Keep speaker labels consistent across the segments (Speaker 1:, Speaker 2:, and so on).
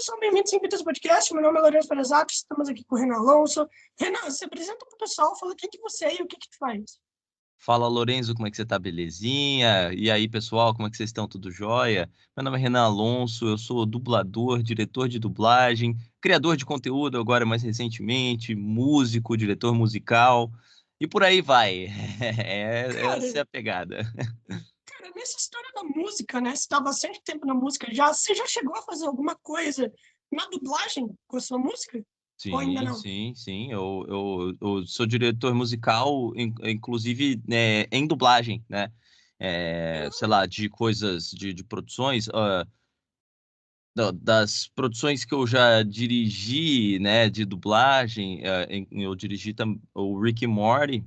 Speaker 1: são bem-vindos ao Vitas Podcast. Meu nome é Lourenço Perezato, estamos aqui com o Renan Alonso. Renan, se apresenta para o pessoal, fala quem que você é e o que tu faz.
Speaker 2: Fala, Lorenzo, como é que você tá? Belezinha? E aí, pessoal, como é que vocês estão? Tudo jóia? Meu nome é Renan Alonso, eu sou dublador, diretor de dublagem, criador de conteúdo agora mais recentemente, músico, diretor musical e por aí vai. Essa é
Speaker 1: Cara,
Speaker 2: a pegada.
Speaker 1: nessa história da música, né? Você está há bastante tempo na música já. Você já chegou a fazer alguma coisa na dublagem com a sua música? Ou ainda
Speaker 2: Sim,
Speaker 1: não?
Speaker 2: sim, sim. Eu sou diretor musical, inclusive em dublagem, né? Sei lá, de coisas, de produções. Das produções que eu já dirigi, né, de dublagem, eu dirigi o Rick and Morty.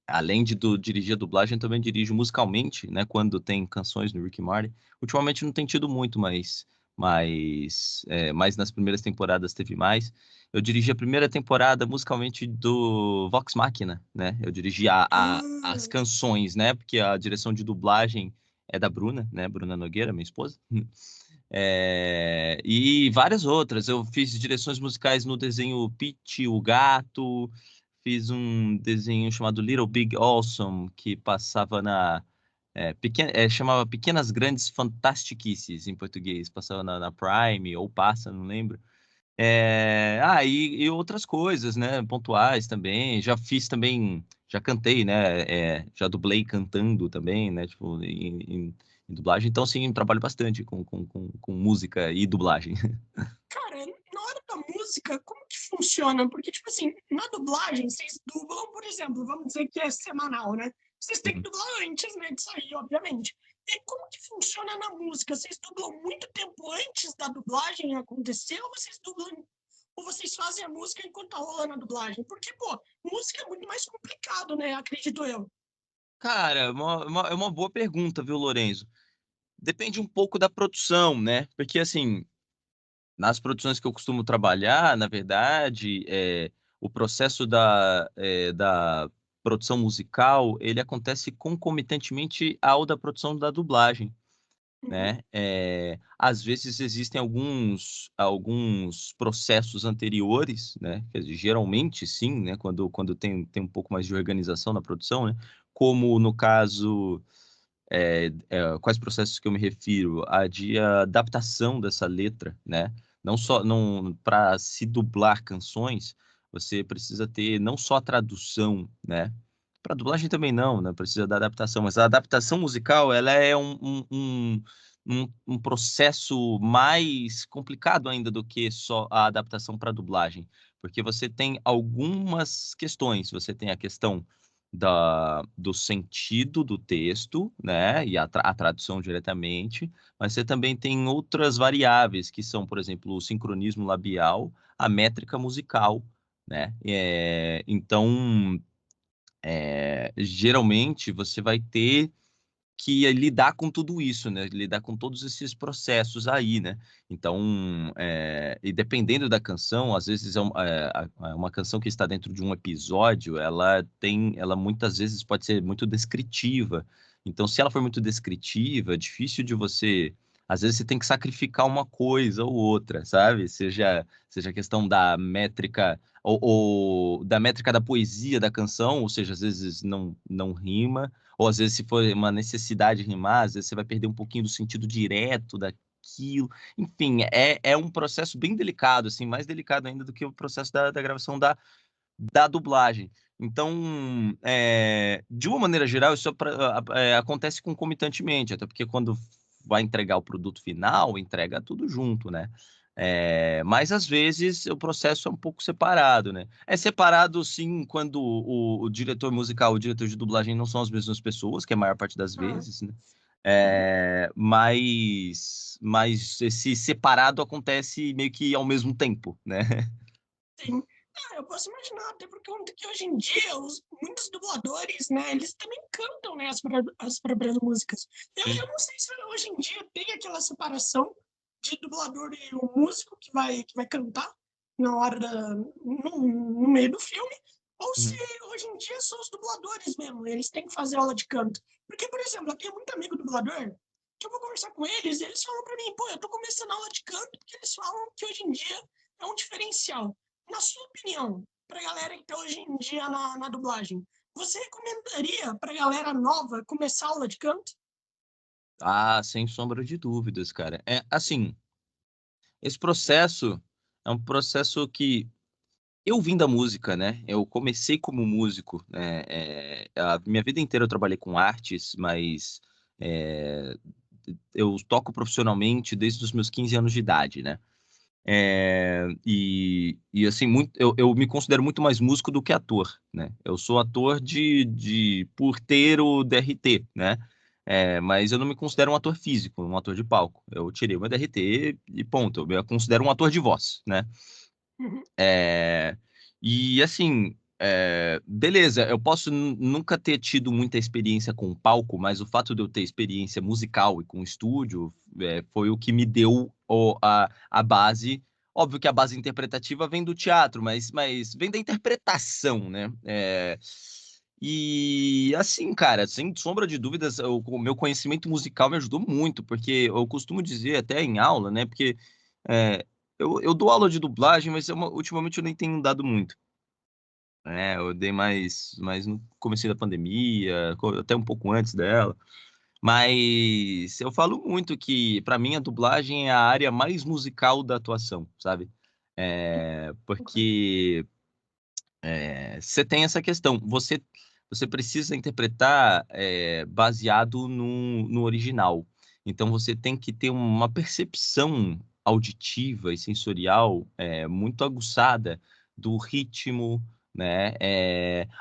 Speaker 2: Além de dirigir a dublagem, também dirijo musicalmente, né, quando tem canções no Rick and Morty. Ultimamente não tem tido muito, mas nas primeiras temporadas teve mais. Eu dirigi a primeira temporada musicalmente do Vox Machina, né? Eu dirigi as
Speaker 1: Ah,
Speaker 2: canções, né? Porque a direção de dublagem é da Bruna, né? Bruna Nogueira, minha esposa. E várias outras. Eu fiz direções musicais no desenho Pitty, o Gato. Fiz um desenho chamado Little Big Awesome, que passava chamava Pequenas Grandes Fantastiquices, em português. Passava na Prime, ou passa, não lembro. E outras coisas, né? Pontuais também. Já fiz também, já cantei, né? Já dublei cantando também, né? Tipo, em dublagem. Então, sim, trabalho bastante com música e dublagem.
Speaker 1: cara, na hora da música, como que funciona? Porque, tipo assim, na dublagem, vocês dublam, por exemplo, vamos dizer que é semanal, né? Vocês têm que dublar antes, né, de sair, obviamente. E como que funciona na música? Vocês dublam muito tempo antes da dublagem acontecer ou vocês dublam ou vocês fazem a música enquanto tá rolando a dublagem? Porque, pô, música é muito mais complicado, né? Acredito eu.
Speaker 2: Cara, é uma boa pergunta, viu, Lorenzo? Depende um pouco da produção, né? Porque, assim, nas produções que eu costumo trabalhar, na verdade, o processo da produção musical, ele acontece concomitantemente ao da produção da dublagem,
Speaker 1: Uhum.
Speaker 2: né? Às vezes existem alguns processos anteriores, né? Quer dizer, geralmente, sim, né? Quando tem um pouco mais de organização na produção, né? Como no caso quais processos que eu me refiro? A de adaptação dessa letra, né? Não só não para se dublar canções, você precisa ter não só a tradução, né? Para dublagem também não, né? Precisa da adaptação, mas a adaptação musical ela é um processo mais complicado ainda do que só a adaptação para dublagem, porque você tem algumas questões. Você tem a questão do sentido do texto, né, e a tradução diretamente, mas você também tem outras variáveis, que são, por exemplo, o sincronismo labial, a métrica musical, né? Então, geralmente, você vai ter que lidar com tudo isso, né? Lidar com todos esses processos aí, né? Então, e dependendo da canção, às vezes uma canção que está dentro de um episódio, ela muitas vezes pode ser muito descritiva. Então, se ela for muito descritiva, é difícil de você. Às vezes você tem que sacrificar uma coisa ou outra, sabe? Seja a questão da métrica ou da métrica da poesia da canção, ou seja, às vezes não rima ou às vezes, se for uma necessidade de rimar, às vezes você vai perder um pouquinho do sentido direto daquilo. Enfim, é um processo bem delicado, assim, mais delicado ainda do que o processo da gravação da dublagem. Então, de uma maneira geral, isso acontece concomitantemente, até porque quando vai entregar o produto final, entrega tudo junto, né? Mas às vezes o processo é um pouco separado, né? É separado sim quando o diretor musical, o diretor de dublagem não são as mesmas pessoas, que é a maior parte das
Speaker 1: Ah,
Speaker 2: vezes, né?
Speaker 1: uhum.
Speaker 2: Mas esse separado acontece meio que ao mesmo tempo, né?
Speaker 1: Sim. Eu posso imaginar, até porque que hoje em dia muitos dubladores, né, eles também cantam, né, as próprias músicas. Eu
Speaker 2: Sim.
Speaker 1: não sei se hoje em dia tem aquela separação de dublador e o músico que vai cantar na hora no meio do filme, ou se
Speaker 2: Uhum.
Speaker 1: hoje em dia são os dubladores mesmo, eles têm que fazer aula de canto. Porque, por exemplo, eu tenho muito amigo dublador que eu vou conversar com eles, e eles falam para mim, pô, eu tô começando aula de canto, porque eles falam que hoje em dia é um diferencial. Na sua opinião, pra galera que tá hoje em dia na dublagem, você recomendaria pra galera nova começar aula de canto?
Speaker 2: Ah, sem sombra de dúvidas, cara. É assim, esse processo é um processo que eu vim da música, né? Eu comecei como músico, né? A minha vida inteira eu trabalhei com artes, mas é, eu toco profissionalmente desde os meus 15 anos de idade, né? E assim, eu me considero muito mais músico do que ator, né? Eu sou ator por ter o DRT, né? Mas eu não me considero um ator físico, um ator de palco. Eu tirei o meu DRT e ponto. Eu me considero um ator de voz, né?
Speaker 1: Uhum.
Speaker 2: É, e assim, beleza, eu posso nunca ter tido muita experiência com palco, mas o fato de eu ter experiência musical e com estúdio foi o que me deu a base. Óbvio que a base interpretativa vem do teatro, mas vem da interpretação, né? E assim, cara, sem sombra de dúvidas, o meu conhecimento musical me ajudou muito, porque eu costumo dizer até em aula, né? Porque é, eu dou aula de dublagem, mas ultimamente eu nem tenho dado muito. Eu dei mais no começo da pandemia, até um pouco antes dela. Mas eu falo muito que, para mim, a dublagem é a área mais musical da atuação, sabe? Porque você tem essa questão. Você precisa interpretar baseado no original. Então você tem que ter uma percepção auditiva e sensorial muito aguçada do ritmo, né?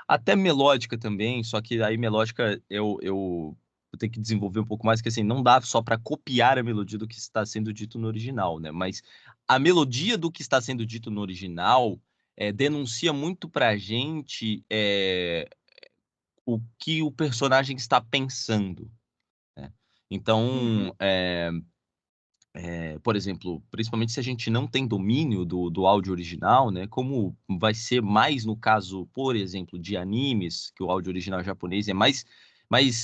Speaker 2: Até melódica também, só que aí melódica eu tenho que desenvolver um pouco mais, que assim, não dá só para copiar a melodia do que está sendo dito no original, né? Mas a melodia do que está sendo dito no original denuncia muito pra gente o que o personagem está pensando, né?
Speaker 1: Uhum.
Speaker 2: Então, por exemplo, principalmente se a gente não tem domínio do áudio original, né? Como vai ser mais no caso, por exemplo, de animes, que o áudio original japonês é mais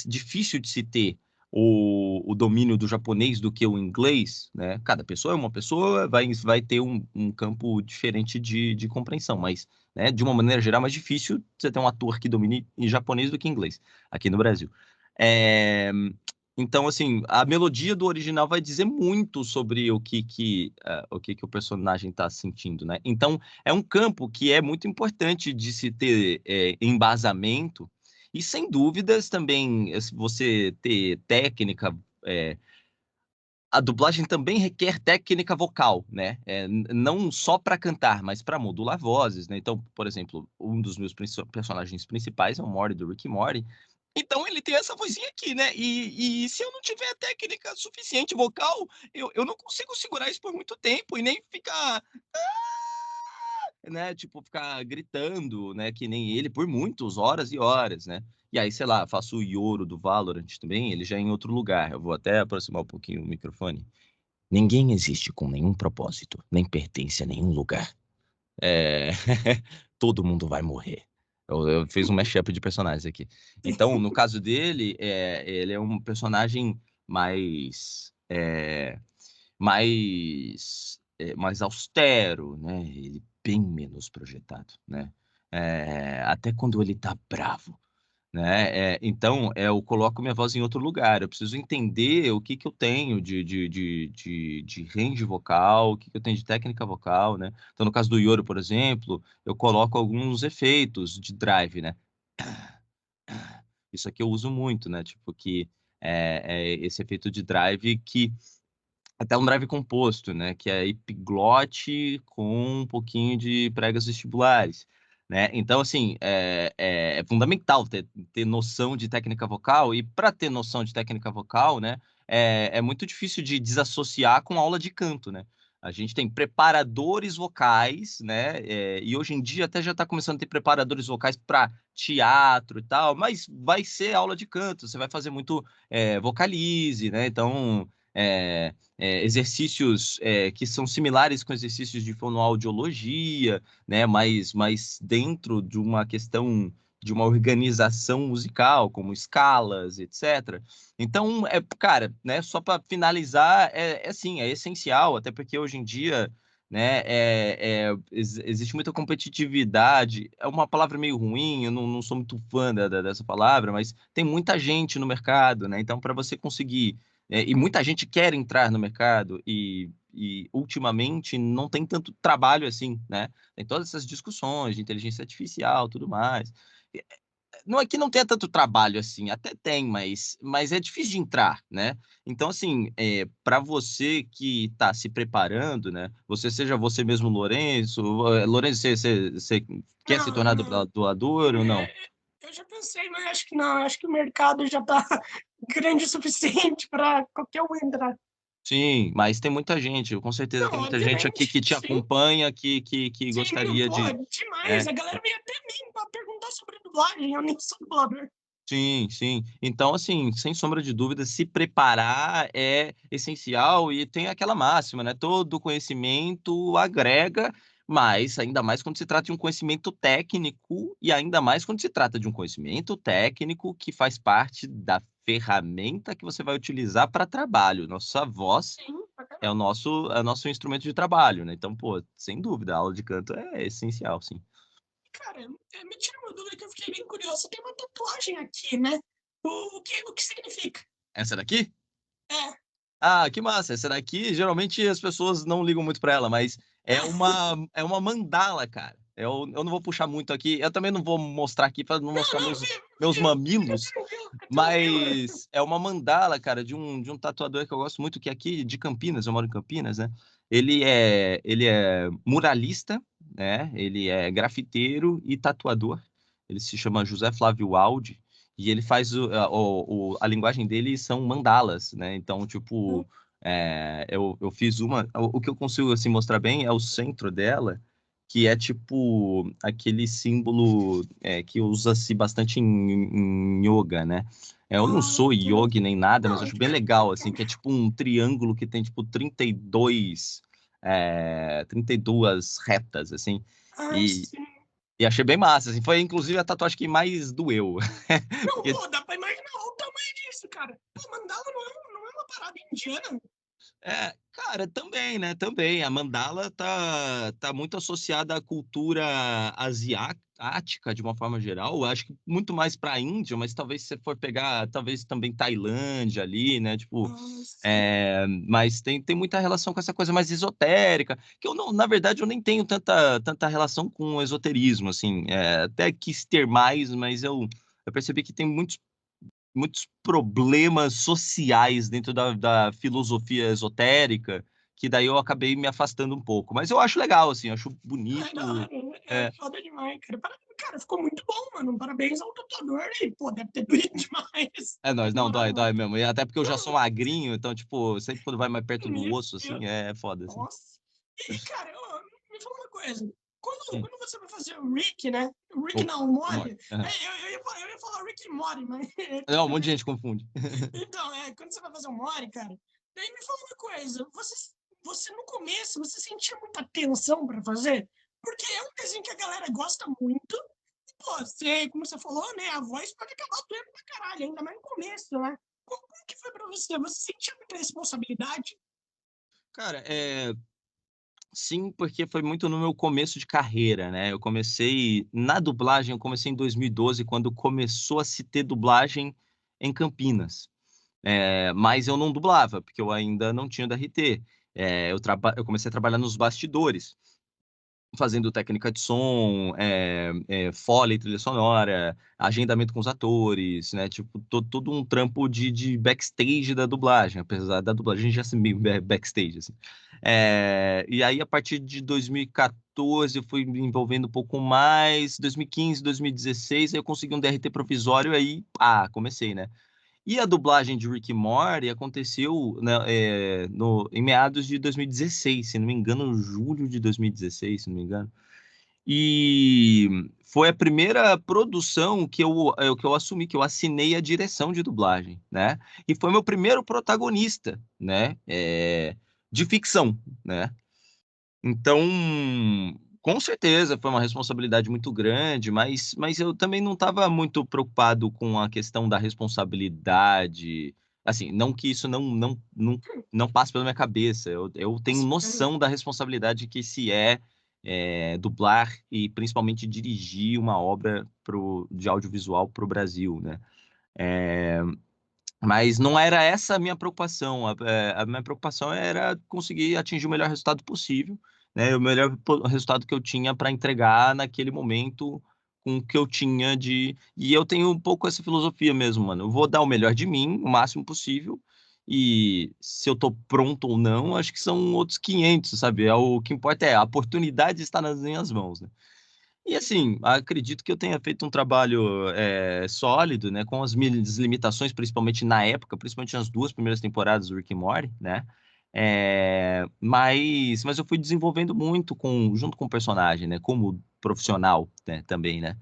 Speaker 2: difícil de se ter o domínio do japonês do que o inglês, né? Cada pessoa é uma pessoa, vai ter um campo diferente de compreensão, mas, né, de uma maneira geral, é mais difícil você ter um ator que domine em japonês do que inglês, aqui no Brasil. É, então, assim, a melodia do original vai dizer muito sobre o que o personagem está sentindo, né? Então, é um campo que é muito importante de se ter embasamento e, sem dúvidas, também, se você ter técnica, é, a dublagem também requer técnica vocal, né? Não só para cantar, mas para modular vozes, né? Então, por exemplo, um dos meus personagens principais é o Morty do Rick e Morty. Então ele tem essa vozinha aqui, né? E se eu não tiver técnica suficiente vocal, eu não consigo segurar isso por muito tempo e nem ficar, né? Tipo, ficar gritando, né? Que nem ele por muitas horas e horas, né? E aí, sei lá, faço o Yoro do Valorant também, ele já é em outro lugar. Eu vou até aproximar um pouquinho o microfone. Ninguém existe com nenhum propósito, nem pertence a nenhum lugar. É... Todo mundo vai morrer. Eu fiz um mashup de personagens aqui. Então, no caso dele, ele é um personagem mais austero, né? Ele bem menos projetado, né? Até quando ele tá bravo, né? Então, eu coloco minha voz em outro lugar. Eu preciso entender o que que eu tenho de range vocal, o que que eu tenho de técnica vocal, né? Então, no caso do Yoro, por exemplo, eu coloco alguns efeitos de drive, né? Isso aqui eu uso muito, né? Tipo, que esse efeito de drive que até um drive composto, né? Que é epiglote com um pouquinho de pregas vestibulares, né? Então, assim, é fundamental ter noção de técnica vocal, e para ter noção de técnica vocal, né? É muito difícil de desassociar com aula de canto, né? A gente tem preparadores vocais, né? E hoje em dia até já está começando a ter preparadores vocais para teatro e tal, mas vai ser aula de canto, você vai fazer muito vocalize, né? Então, exercícios que são similares com exercícios de fonoaudiologia, né? Mas dentro de uma questão de uma organização musical, como escalas, etc. Então, cara, né, só para finalizar, assim, é essencial, até porque hoje em dia, né, existe muita competitividade, é uma palavra meio ruim, eu não sou muito fã dessa palavra, mas tem muita gente no mercado, né, então para você conseguir, e muita gente quer entrar no mercado, e ultimamente não tem tanto trabalho assim, né, tem todas essas discussões de inteligência artificial, tudo mais. Não é que não tenha tanto trabalho assim, até tem, mas é difícil de entrar, né? Então, assim, para você que está se preparando, né? Seja você mesmo, Lourenço, Lourenço, você quer se
Speaker 1: Não,
Speaker 2: tornar
Speaker 1: não.
Speaker 2: doador ou não?
Speaker 1: Eu já pensei, mas acho que não. Acho que o mercado já está grande o suficiente para qualquer um entrar.
Speaker 2: Sim, mas tem muita gente, com certeza
Speaker 1: Não,
Speaker 2: tem muita gente aqui
Speaker 1: obviamente,
Speaker 2: que te
Speaker 1: sim.
Speaker 2: acompanha, que
Speaker 1: Sim,
Speaker 2: gostaria
Speaker 1: pô,
Speaker 2: de.
Speaker 1: demais.
Speaker 2: É,
Speaker 1: A galera vem até mim para perguntar sobre dublagem. Eu nem sou dublador.
Speaker 2: sim, sim. Então, assim, sem sombra de dúvida, se preparar é essencial e tem aquela máxima, né? Todo conhecimento agrega, mas ainda mais quando se trata de um conhecimento técnico e ainda mais quando se trata de um conhecimento técnico que faz parte da ferramenta que você vai utilizar para trabalho. Nossa voz
Speaker 1: Sim, pra
Speaker 2: é
Speaker 1: caramba.
Speaker 2: o nosso instrumento de trabalho, né? Então, pô, sem dúvida, a aula de canto é essencial, sim.
Speaker 1: Cara, me tira uma dúvida que eu fiquei bem curioso. Você tem uma tatuagem aqui, né? O que significa?
Speaker 2: Essa daqui?
Speaker 1: É.
Speaker 2: Ah, que massa. Essa daqui, geralmente as pessoas não ligam muito para ela, mas é uma mandala, cara. Eu não vou puxar muito aqui. Eu também não vou mostrar aqui para não
Speaker 1: Não,
Speaker 2: mostrar
Speaker 1: não,
Speaker 2: meus
Speaker 1: fica
Speaker 2: mamilos,
Speaker 1: tranquilo, fica tranquilo.
Speaker 2: mas é uma mandala, cara, de um tatuador que eu gosto muito, que é aqui de Campinas, eu moro em Campinas, né? Ele é muralista, né? Ele é grafiteiro e tatuador. Ele se chama José Flávio Aldi. E ele faz a linguagem dele são mandalas, né? Então, tipo, eu fiz uma. O que eu consigo assim, mostrar bem é o centro dela, que é tipo aquele símbolo que usa-se bastante em yoga, né? Eu não
Speaker 1: Ah,
Speaker 2: sou yogi nem nada, mas eu
Speaker 1: não,
Speaker 2: acho bem legal, assim, que é tipo um triângulo que tem tipo 32 retas, assim. E,
Speaker 1: sim.
Speaker 2: e achei bem massa, assim. Foi inclusive a tatuagem que mais doeu.
Speaker 1: Não,
Speaker 2: Porque
Speaker 1: pô, dá pra imaginar o tamanho disso, cara. Pô, mandala não é uma parada indiana?
Speaker 2: Cara, também, né? Também. A mandala tá muito associada à cultura asiática, de uma forma geral. Eu acho que muito mais para a Índia, mas talvez se você for pegar, talvez também Tailândia ali, né? Tipo,
Speaker 1: Ah, sim.
Speaker 2: mas tem muita relação com essa coisa mais esotérica, que eu não, na verdade, eu nem tenho tanta relação com o esoterismo, assim. Até quis ter mais, mas eu percebi que tem muitos problemas sociais dentro da filosofia esotérica, que daí eu acabei me afastando um pouco. Mas eu acho legal, assim, eu acho
Speaker 1: Ai, da
Speaker 2: bonito.
Speaker 1: hora. É foda demais, cara. Cara, ficou muito bom, mano. Parabéns ao tatuador e, pô, deve ter doído demais.
Speaker 2: É nóis,
Speaker 1: Na
Speaker 2: não,
Speaker 1: moral,
Speaker 2: dói
Speaker 1: mano.
Speaker 2: mesmo. E até porque eu já sou
Speaker 1: Não,
Speaker 2: magrinho, então, tipo, sempre quando vai mais perto do
Speaker 1: meu
Speaker 2: osso, assim,
Speaker 1: Deus.
Speaker 2: é foda, assim.
Speaker 1: Nossa. Cara, me fala uma coisa.
Speaker 2: Hum.
Speaker 1: Quando você vai fazer o Rick, né? O Rick
Speaker 2: Oh,
Speaker 1: não, o
Speaker 2: amor.
Speaker 1: Mori.
Speaker 2: Aham.
Speaker 1: Eu ia falar Rick e Mori, mas
Speaker 2: Não, um
Speaker 1: tudo
Speaker 2: monte de
Speaker 1: bem.
Speaker 2: gente confunde.
Speaker 1: Então, quando você vai fazer o Mori, cara, daí me fala uma coisa. Você no começo, você sentia muita tensão pra fazer? Porque é um desenho que a galera gosta muito. E, pô, como você falou, né? A voz pode acabar doendo pra caralho, ainda mais no começo, né? Como que foi pra você? Você sentia muita responsabilidade?
Speaker 2: Cara, sim, porque foi muito no meu começo de carreira, né? Eu comecei na dublagem, eu comecei em 2012, quando começou a se ter dublagem em Campinas. Mas eu não dublava, porque eu ainda não tinha DRT. Eu comecei a trabalhar nos bastidores, fazendo técnica de som, foley, trilha sonora, agendamento com os atores, né? Tipo, todo um trampo de backstage da dublagem, apesar da dublagem já ser meio backstage, assim. E aí, a partir de 2014, eu fui me envolvendo um pouco mais, 2015, 2016, aí eu consegui um DRT provisório, aí, comecei, né? E a dublagem de Rick and Morty aconteceu, né, em meados de 2016, se não me engano, julho de 2016, se não me engano. E foi a primeira produção que eu assumi, que eu assinei a direção de dublagem, né? E foi meu primeiro protagonista, né? De ficção, né? Então, Com certeza, foi uma responsabilidade muito grande, mas eu também não estava muito preocupado com a questão da responsabilidade. Assim, não que isso não passe pela minha cabeça. Eu tenho
Speaker 1: Sim.
Speaker 2: noção da responsabilidade que se dublar e principalmente dirigir uma obra de audiovisual para o Brasil, né? É, mas não era essa a minha preocupação. A minha preocupação era conseguir atingir o melhor resultado possível, né? O melhor resultado que eu tinha para entregar naquele momento com o que eu tinha de. E eu tenho um pouco essa filosofia mesmo, mano. Eu vou dar o melhor de mim, o máximo possível. E se eu tô pronto ou não, acho que são outros 500, sabe? O que importa é a oportunidade está nas minhas mãos, né? E assim, acredito que eu tenha feito um trabalho sólido, né, com as minhas limitações, principalmente na época, principalmente nas 2 primeiras temporadas do Rick and Morty, né? Mas eu fui desenvolvendo muito junto com o personagem, né, como profissional, né, também, né?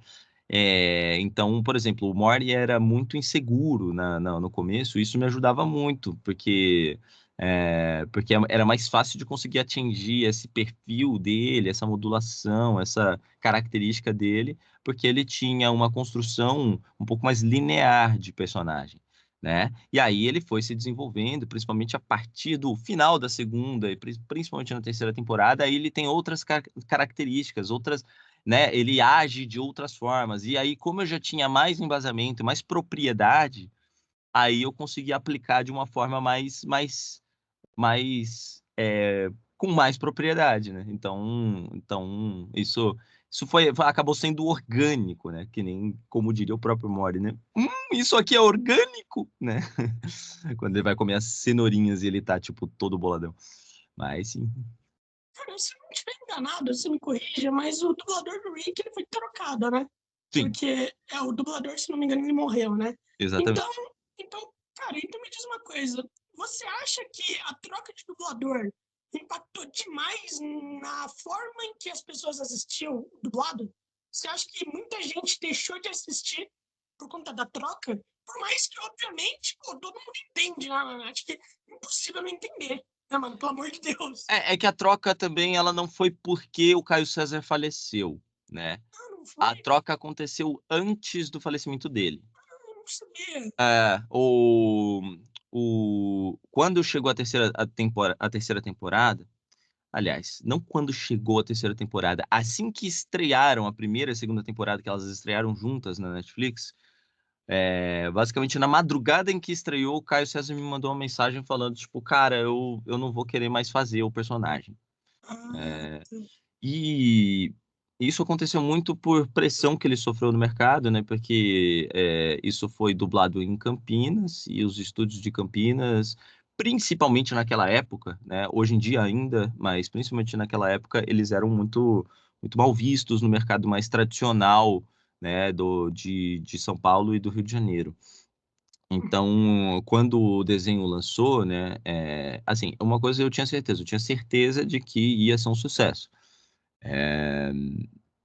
Speaker 2: Então, por exemplo, o Morty era muito inseguro no começo, isso me ajudava muito, porque era mais fácil de conseguir atingir esse perfil dele, essa modulação, essa característica dele, porque ele tinha uma construção um pouco mais linear de personagem, né? E aí ele foi se desenvolvendo, principalmente a partir do final da segunda e principalmente na terceira temporada, aí ele tem outras características, outras, né? Ele age de outras formas. E aí, como eu já tinha mais embasamento, mais propriedade, aí eu consegui aplicar de uma forma com mais propriedade, né? Então isso acabou sendo orgânico, né? Que nem como diria o próprio Mori, né? Isso aqui é orgânico, né? Quando ele vai comer as cenourinhas e ele tá tipo todo boladão. Mas sim,
Speaker 1: Cara, se eu não estiver enganado, você me corrija, mas o dublador do Rick ele foi trocado, né?
Speaker 2: sim,
Speaker 1: Porque o dublador, se não me engano, ele morreu, né? Então,
Speaker 2: exatamente.
Speaker 1: cara, então me diz uma coisa. Você acha que a troca de dublador impactou demais na forma em que as pessoas assistiam o dublado? Você acha que muita gente deixou de assistir por conta da troca? Por mais que, obviamente, pô, todo mundo entende, né? Acho que é impossível não entender, né, mano? Pelo amor de Deus.
Speaker 2: É que a troca também ela não foi porque o Caio César faleceu, né?
Speaker 1: Ah, não foi?
Speaker 2: A troca aconteceu antes do falecimento dele.
Speaker 1: Eu não sabia.
Speaker 2: É, quando chegou a terceira temporada, aliás, não quando chegou a terceira temporada, assim que estrearam a primeira e a segunda temporada, que elas estrearam juntas na Netflix, basicamente na madrugada em que estreou, o Caio César me mandou uma mensagem falando, tipo, cara, eu não vou querer mais fazer o personagem.
Speaker 1: Ah, tá.
Speaker 2: E isso aconteceu muito por pressão que ele sofreu no mercado, né? Porque isso foi dublado em Campinas e os estúdios de Campinas, principalmente naquela época, né? Hoje em dia ainda, mas principalmente naquela época, eles eram muito, muito mal vistos no mercado mais tradicional, né? De São Paulo e do Rio de Janeiro. Então, quando o desenho lançou, né? Assim, uma coisa eu tinha certeza de que ia ser um sucesso. É,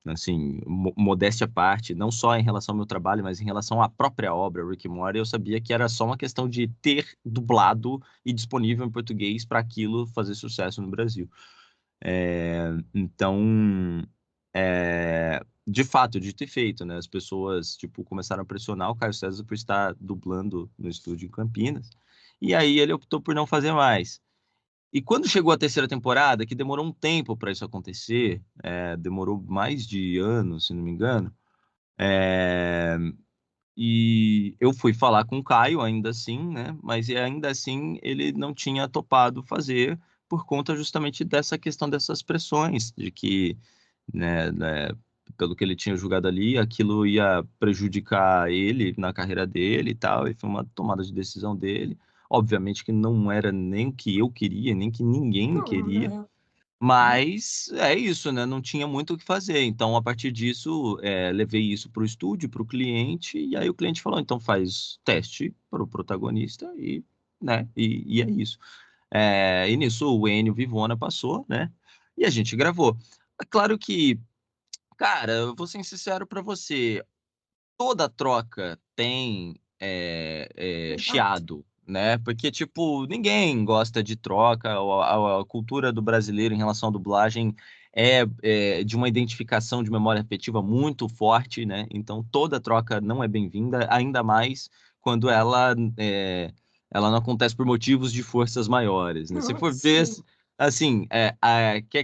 Speaker 2: assim, modéstia à parte, não só em relação ao meu trabalho, mas em relação à própria obra, Rick and Morty, eu sabia que era só uma questão de ter dublado e disponível em português para aquilo fazer sucesso no Brasil. Então, de fato, dito e feito, né? As pessoas, tipo, começaram a pressionar o Caio César por estar dublando no estúdio em Campinas, e aí ele optou por não fazer mais. E quando chegou a terceira temporada, que demorou um tempo para isso acontecer, demorou mais de anos, se não me engano, é, e eu fui falar com o Caio ainda assim, né? Mas ainda assim ele não tinha topado fazer por conta justamente dessa questão dessas pressões, de que, pelo que ele tinha julgado ali, aquilo ia prejudicar ele na carreira dele e tal, e foi uma tomada de decisão dele. Obviamente que não era nem o que eu queria, nem que ninguém
Speaker 1: Não,
Speaker 2: queria,
Speaker 1: é.
Speaker 2: mas é isso, né? Não tinha muito o que fazer. Então, a partir disso, levei isso para o estúdio, para o cliente, e aí o cliente falou: então faz teste para o protagonista né? E é isso. E nisso o Enio Vivona passou, né? E a gente gravou. É claro que, cara, eu vou ser sincero para você, toda troca tem
Speaker 1: Impacto.
Speaker 2: chiado, né? Porque, tipo, ninguém gosta de troca, a cultura do brasileiro em relação à dublagem é de uma identificação de memória afetiva muito forte, né? Então, toda troca não é bem-vinda, ainda mais quando ela não acontece por motivos de forças maiores, né? Se for ver,
Speaker 1: Sim,
Speaker 2: assim,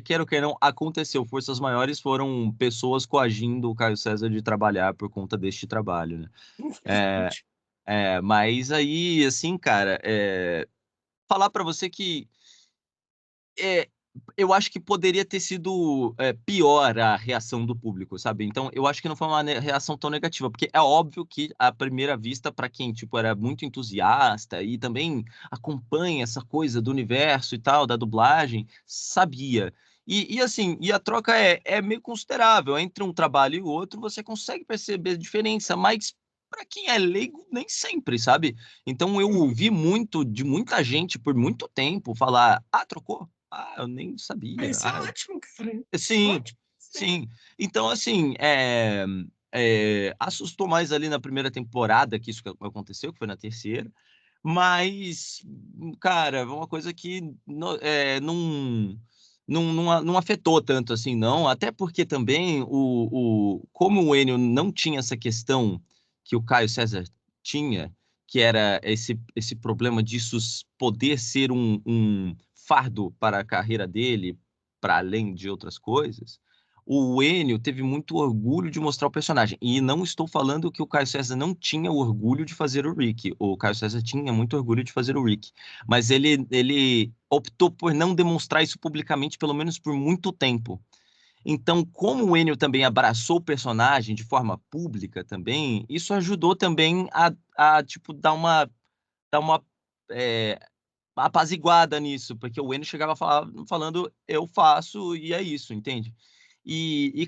Speaker 2: quer ou quer não, aconteceu. Forças maiores foram pessoas coagindo o Caio César de trabalhar por conta deste trabalho, né? É,
Speaker 1: infelizmente.
Speaker 2: mas aí, assim, cara, falar pra você que é, eu acho que poderia ter sido pior a reação do público, sabe? Então, eu acho que não foi uma reação tão negativa, porque é óbvio que, à primeira vista, para quem, tipo, era muito entusiasta e também acompanha essa coisa do universo e tal, da dublagem, sabia. Assim, a troca é meio considerável. Entre um trabalho e o outro, você consegue perceber a diferença, mas para quem é leigo, nem sempre, sabe? Então, eu
Speaker 1: Uhum.
Speaker 2: ouvi muito de muita gente por muito tempo falar: ah, trocou? Ah, eu nem sabia.
Speaker 1: Isso é
Speaker 2: Ah,
Speaker 1: ótimo, cara. Isso é
Speaker 2: sim,
Speaker 1: ótimo. Sim.
Speaker 2: sim. Então, assim, assustou mais ali na primeira temporada que isso aconteceu, que foi na terceira. Mas, cara, é uma coisa que não afetou tanto assim, não. Até porque também, como o Enio não tinha essa questão que o Caio César tinha, que era esse problema disso poder ser um fardo para a carreira dele, para além de outras coisas, o Enio teve muito orgulho de mostrar o personagem. E não estou falando que o Caio César não tinha o orgulho de fazer o Rick. O Caio César tinha muito orgulho de fazer o Rick. Mas ele optou por não demonstrar isso publicamente, pelo menos por muito tempo. Então, como o Enio também abraçou o personagem de forma pública também, isso ajudou também tipo, dar uma é, apaziguada nisso, porque o Enio chegava falando, eu faço e é isso, entende?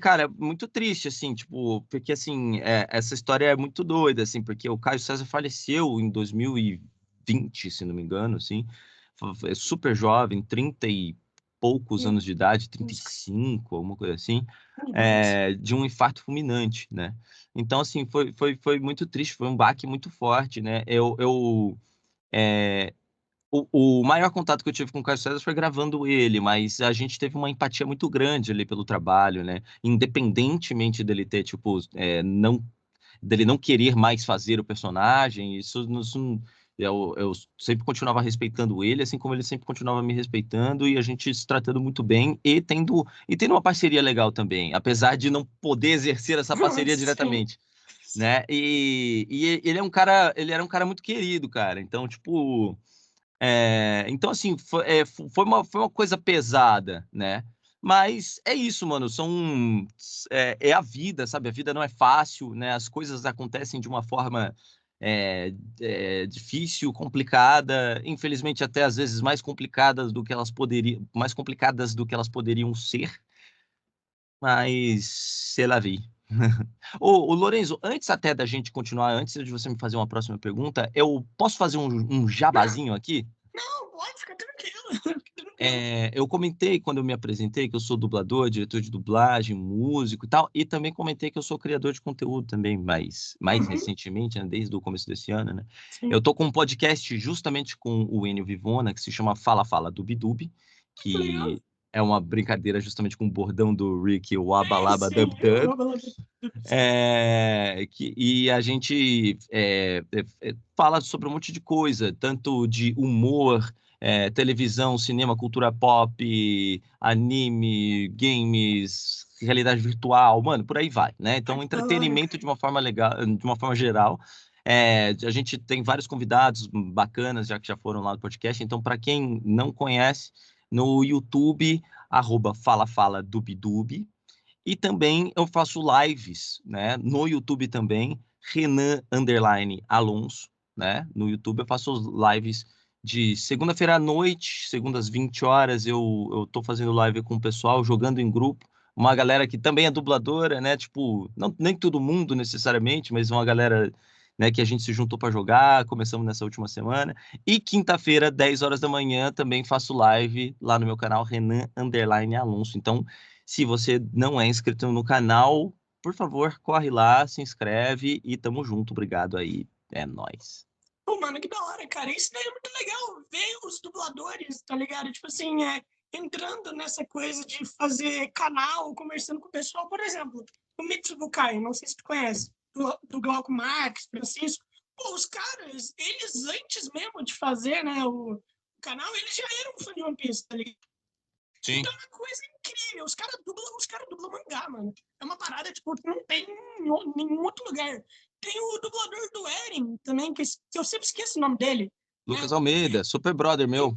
Speaker 2: Cara, muito triste, assim, tipo, porque, assim, essa história é muito doida, assim, porque o Caio César faleceu em 2020, se não me engano, assim, é super jovem, 30 e poucos
Speaker 1: Sim.
Speaker 2: anos de idade,
Speaker 1: Nossa,
Speaker 2: 35, alguma coisa assim,
Speaker 1: demais.
Speaker 2: de um infarto fulminante, né? Então, assim, foi muito triste, foi um baque muito forte, né? É, o maior contato que eu tive com o Caio César foi gravando ele, mas a gente teve uma empatia muito grande ali pelo trabalho, né? Independentemente dele ter, tipo, dele não querer mais fazer o personagem, eu sempre continuava respeitando ele, assim como ele sempre continuava me respeitando, e a gente se tratando muito bem e tendo uma parceria legal também, apesar de não poder exercer essa parceria
Speaker 1: Sim.
Speaker 2: diretamente, né? Ele era um cara muito querido, cara. Então, tipo. Então, assim, foi uma coisa pesada, né? Mas é isso, mano. É a vida, sabe? A vida não é fácil, né? As coisas acontecem de uma forma difícil, complicada, infelizmente até às vezes mais complicadas do que elas poderiam ser, mas sei lá, vi. Ô, Lorenzo, antes até da gente continuar, antes de você me fazer uma próxima pergunta, eu posso fazer um
Speaker 1: Não,
Speaker 2: jabazinho aqui?
Speaker 1: não, pode ficar tranquilo. Fica tranquilo.
Speaker 2: Eu comentei quando eu me apresentei que eu sou dublador, diretor de dublagem, músico e tal, e também comentei que eu sou criador de conteúdo também, mais
Speaker 1: Uhum.
Speaker 2: recentemente, né, desde o começo desse ano, né? Eu
Speaker 1: Sim.
Speaker 2: tô com um podcast justamente com o Enio Vivona, que se chama Fala Fala Dub,
Speaker 1: Que legal.
Speaker 2: que é uma brincadeira justamente com o bordão do Rick, o Abalaba Dub
Speaker 1: Sim.
Speaker 2: Dub. E a gente fala sobre um monte de coisa, tanto de humor, televisão, cinema, cultura pop, anime, games, realidade virtual, mano, por aí vai, né?
Speaker 1: Ai,
Speaker 2: Então,
Speaker 1: que da hora,
Speaker 2: entretenimento
Speaker 1: cara.
Speaker 2: de uma forma legal, de uma forma geral. A gente tem vários convidados bacanas, já que já foram lá no podcast. Então, para quem não conhece, no YouTube, @Fala Fala Dubidub, e também eu faço lives, né? No YouTube também, Renan Underline Alonso, né? No YouTube eu faço lives de segunda-feira à noite, segundas 20 horas, eu tô fazendo live com o pessoal, jogando em grupo. Uma galera que também é dubladora, né? Tipo, não, nem todo mundo necessariamente, mas uma galera, né, que a gente se juntou para jogar, começamos nessa última semana. E quinta-feira, 10 horas da manhã, também faço live lá no meu canal Renan Underline Alonso. Então, se você não é inscrito no canal, por favor, corre lá, se inscreve e tamo junto. Obrigado aí. É nóis.
Speaker 1: Pô, mano, que da hora, cara, isso daí é muito legal, ver os dubladores, tá ligado? Tipo assim, entrando nessa coisa de fazer canal, conversando com o pessoal. Por exemplo, o Mitsubukai, não sei se tu conhece, do Glauco Marx, Francisco. Pô, os caras, eles antes mesmo de fazer, né, o canal, eles já eram fã de One Piece, tá ligado?
Speaker 2: Sim.
Speaker 1: Então é uma coisa incrível. Os cara dublam mangá, mano. É uma parada, tipo, que não tem em nenhum outro lugar. Tem o dublador do Eren também, que eu sempre esqueço o nome dele,
Speaker 2: Lucas
Speaker 1: né?
Speaker 2: Almeida, super brother meu.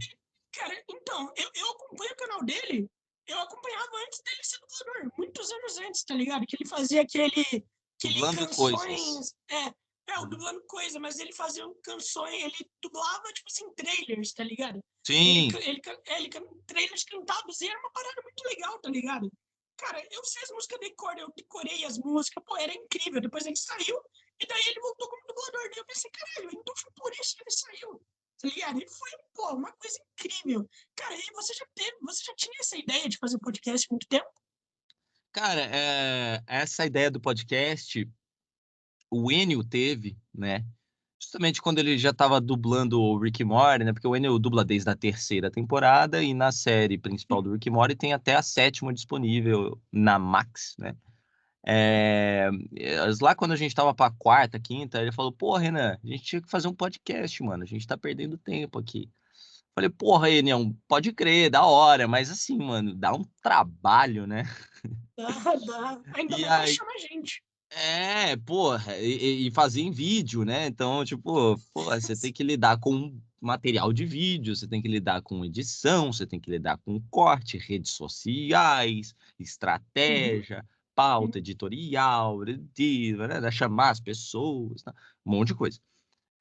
Speaker 1: Cara, então, eu acompanho o canal dele, eu acompanhava antes dele ser dublador, muitos anos antes, tá ligado? Que ele fazia aquele
Speaker 2: Dublando coisas.
Speaker 1: canções, o dublando coisa, mas ele fazia canções, ele dublava, tipo assim, trailers, tá ligado?
Speaker 2: Sim.
Speaker 1: Trailers cantados, e era uma parada muito legal, tá ligado? Cara, eu sei as músicas de cor, eu decorei as músicas, pô, era incrível. Depois ele saiu, e daí ele voltou como dublador. Daí eu pensei, caralho, então foi por isso que ele saiu, tá ligado? E foi, pô, uma coisa incrível. Cara, e você já tinha essa ideia de fazer podcast há muito tempo?
Speaker 2: Cara, essa ideia do podcast, o Enio teve, né? Justamente quando ele já estava dublando o Rick e Morty, né? Porque o Enio dubla desde a terceira temporada e na série principal do Rick e Morty tem até a sétima disponível na Max, né? É, lá quando a gente tava pra quarta, quinta, ele falou, pô, Renan, a gente tinha que fazer um podcast, mano. A gente tá perdendo tempo aqui. Falei, porra, Enião, pode crer, da hora, mas assim, mano, dá um trabalho, né?
Speaker 1: Dá. Ainda
Speaker 2: E
Speaker 1: mais quando
Speaker 2: aí,
Speaker 1: chama a gente.
Speaker 2: porra, e fazer em vídeo, né? Então, tipo, porra, você tem que lidar com material de vídeo, você tem que lidar com edição, você tem que lidar com corte, redes sociais,
Speaker 1: Uhum.
Speaker 2: estratégia, pauta editorial, né? Chamar as pessoas, tá? Um monte de coisa.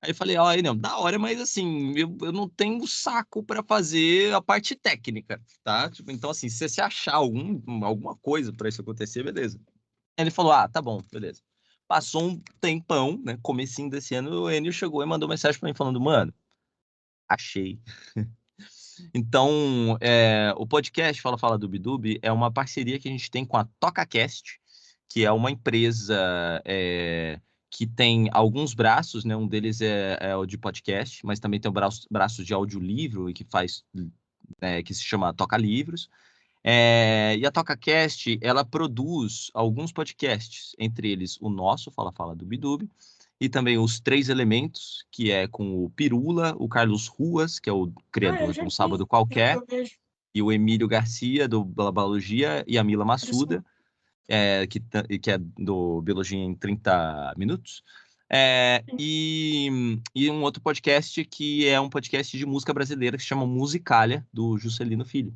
Speaker 2: Aí eu falei, ó, não, da hora, mas assim, eu não tenho saco para fazer a parte técnica, tá? Tipo, então, assim, se você achar alguma coisa para isso acontecer, beleza. Ele falou, ah, tá bom, beleza. Passou um tempão, né? Comecinho desse ano, o Enio chegou e mandou mensagem para mim falando, mano, achei. Então, o podcast Fala do Bidubi é uma parceria que a gente tem com a TocaCast, que é uma empresa que tem alguns braços, né? Um deles é o de podcast, mas também tem o braço de audiolivro e que faz, que se chama Toca Livros. E a TocaCast, ela produz alguns podcasts, entre eles o nosso, Fala do Bidubi, e também os Três Elementos, que é com o Pirula, o Carlos Ruas, que é o
Speaker 1: Eu
Speaker 2: criador de
Speaker 1: já
Speaker 2: Um
Speaker 1: vi,
Speaker 2: Sábado Qualquer,
Speaker 1: eu vejo.
Speaker 2: e o Emílio Garcia, do Blabalogia, e a Mila
Speaker 1: Interessante.
Speaker 2: Massuda, que é do Biologia em 30 Minutos. E um outro podcast que é um podcast de música brasileira que se chama Musicália, do Juscelino Filho.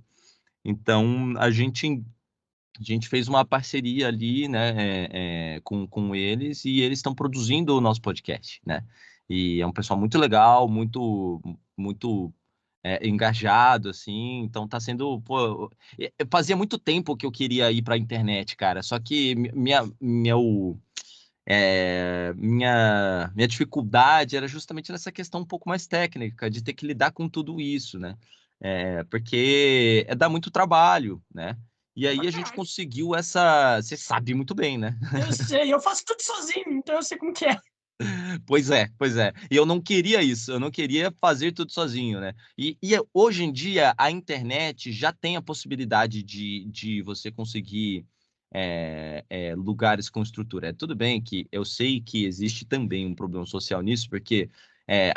Speaker 2: Então, a gente fez uma parceria ali, né, com eles, e eles estão produzindo o nosso podcast, né? E é um pessoal muito legal, muito, muito engajado, assim. Então tá sendo, pô, fazia muito tempo que eu queria ir para a internet, cara. Só que minha dificuldade era justamente nessa questão um pouco mais técnica, de ter que lidar com tudo isso, né? Porque dá muito trabalho, né? E
Speaker 1: Pra
Speaker 2: aí a gente
Speaker 1: caralho.
Speaker 2: conseguiu essa. Você sabe muito bem, né?
Speaker 1: Eu sei, eu faço tudo sozinho, então eu sei como que é.
Speaker 2: Pois é, pois é. E eu não queria isso, eu não queria fazer tudo sozinho, né? E hoje em dia a internet já tem a possibilidade de você conseguir lugares com estrutura. Tudo bem que eu sei que existe também um problema social nisso, porque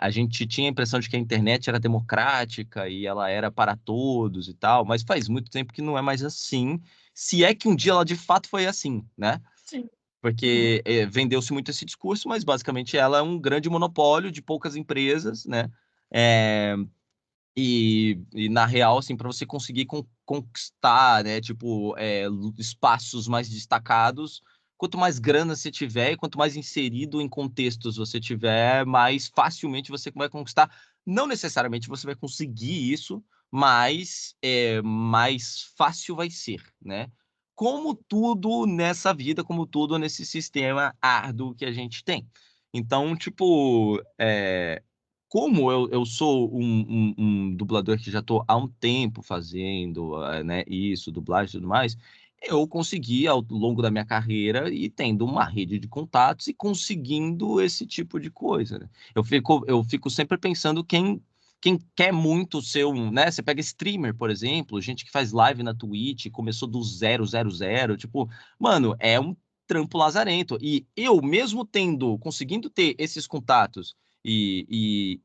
Speaker 2: a gente tinha a impressão de que a internet era democrática e ela era para todos e tal, mas faz muito tempo que não é mais assim, se é que um dia ela de fato foi assim, né?
Speaker 1: Sim. Uhum.
Speaker 2: Porque vendeu-se muito esse discurso, mas basicamente ela é um grande monopólio de poucas empresas, né? É, e na real, assim, para você conseguir conquistar, né, tipo, espaços mais destacados, quanto mais grana você tiver e quanto mais inserido em contextos você tiver, mais facilmente você vai conquistar. Não necessariamente você vai conseguir isso, mas mais fácil vai ser, né? Como tudo nessa vida, como tudo nesse sistema árduo que a gente tem. Então, tipo, como eu sou um dublador que já estou há um tempo fazendo, né, isso, dublagem e tudo mais, eu consegui, ao longo da minha carreira, e tendo uma rede de contatos e conseguindo esse tipo de coisa, né? Eu fico sempre pensando quem quer muito ser um, né? Você pega streamer, por exemplo, gente que faz live na Twitch, começou do 000, tipo, mano, é um trampo lazarento. E eu, mesmo conseguindo ter esses contatos e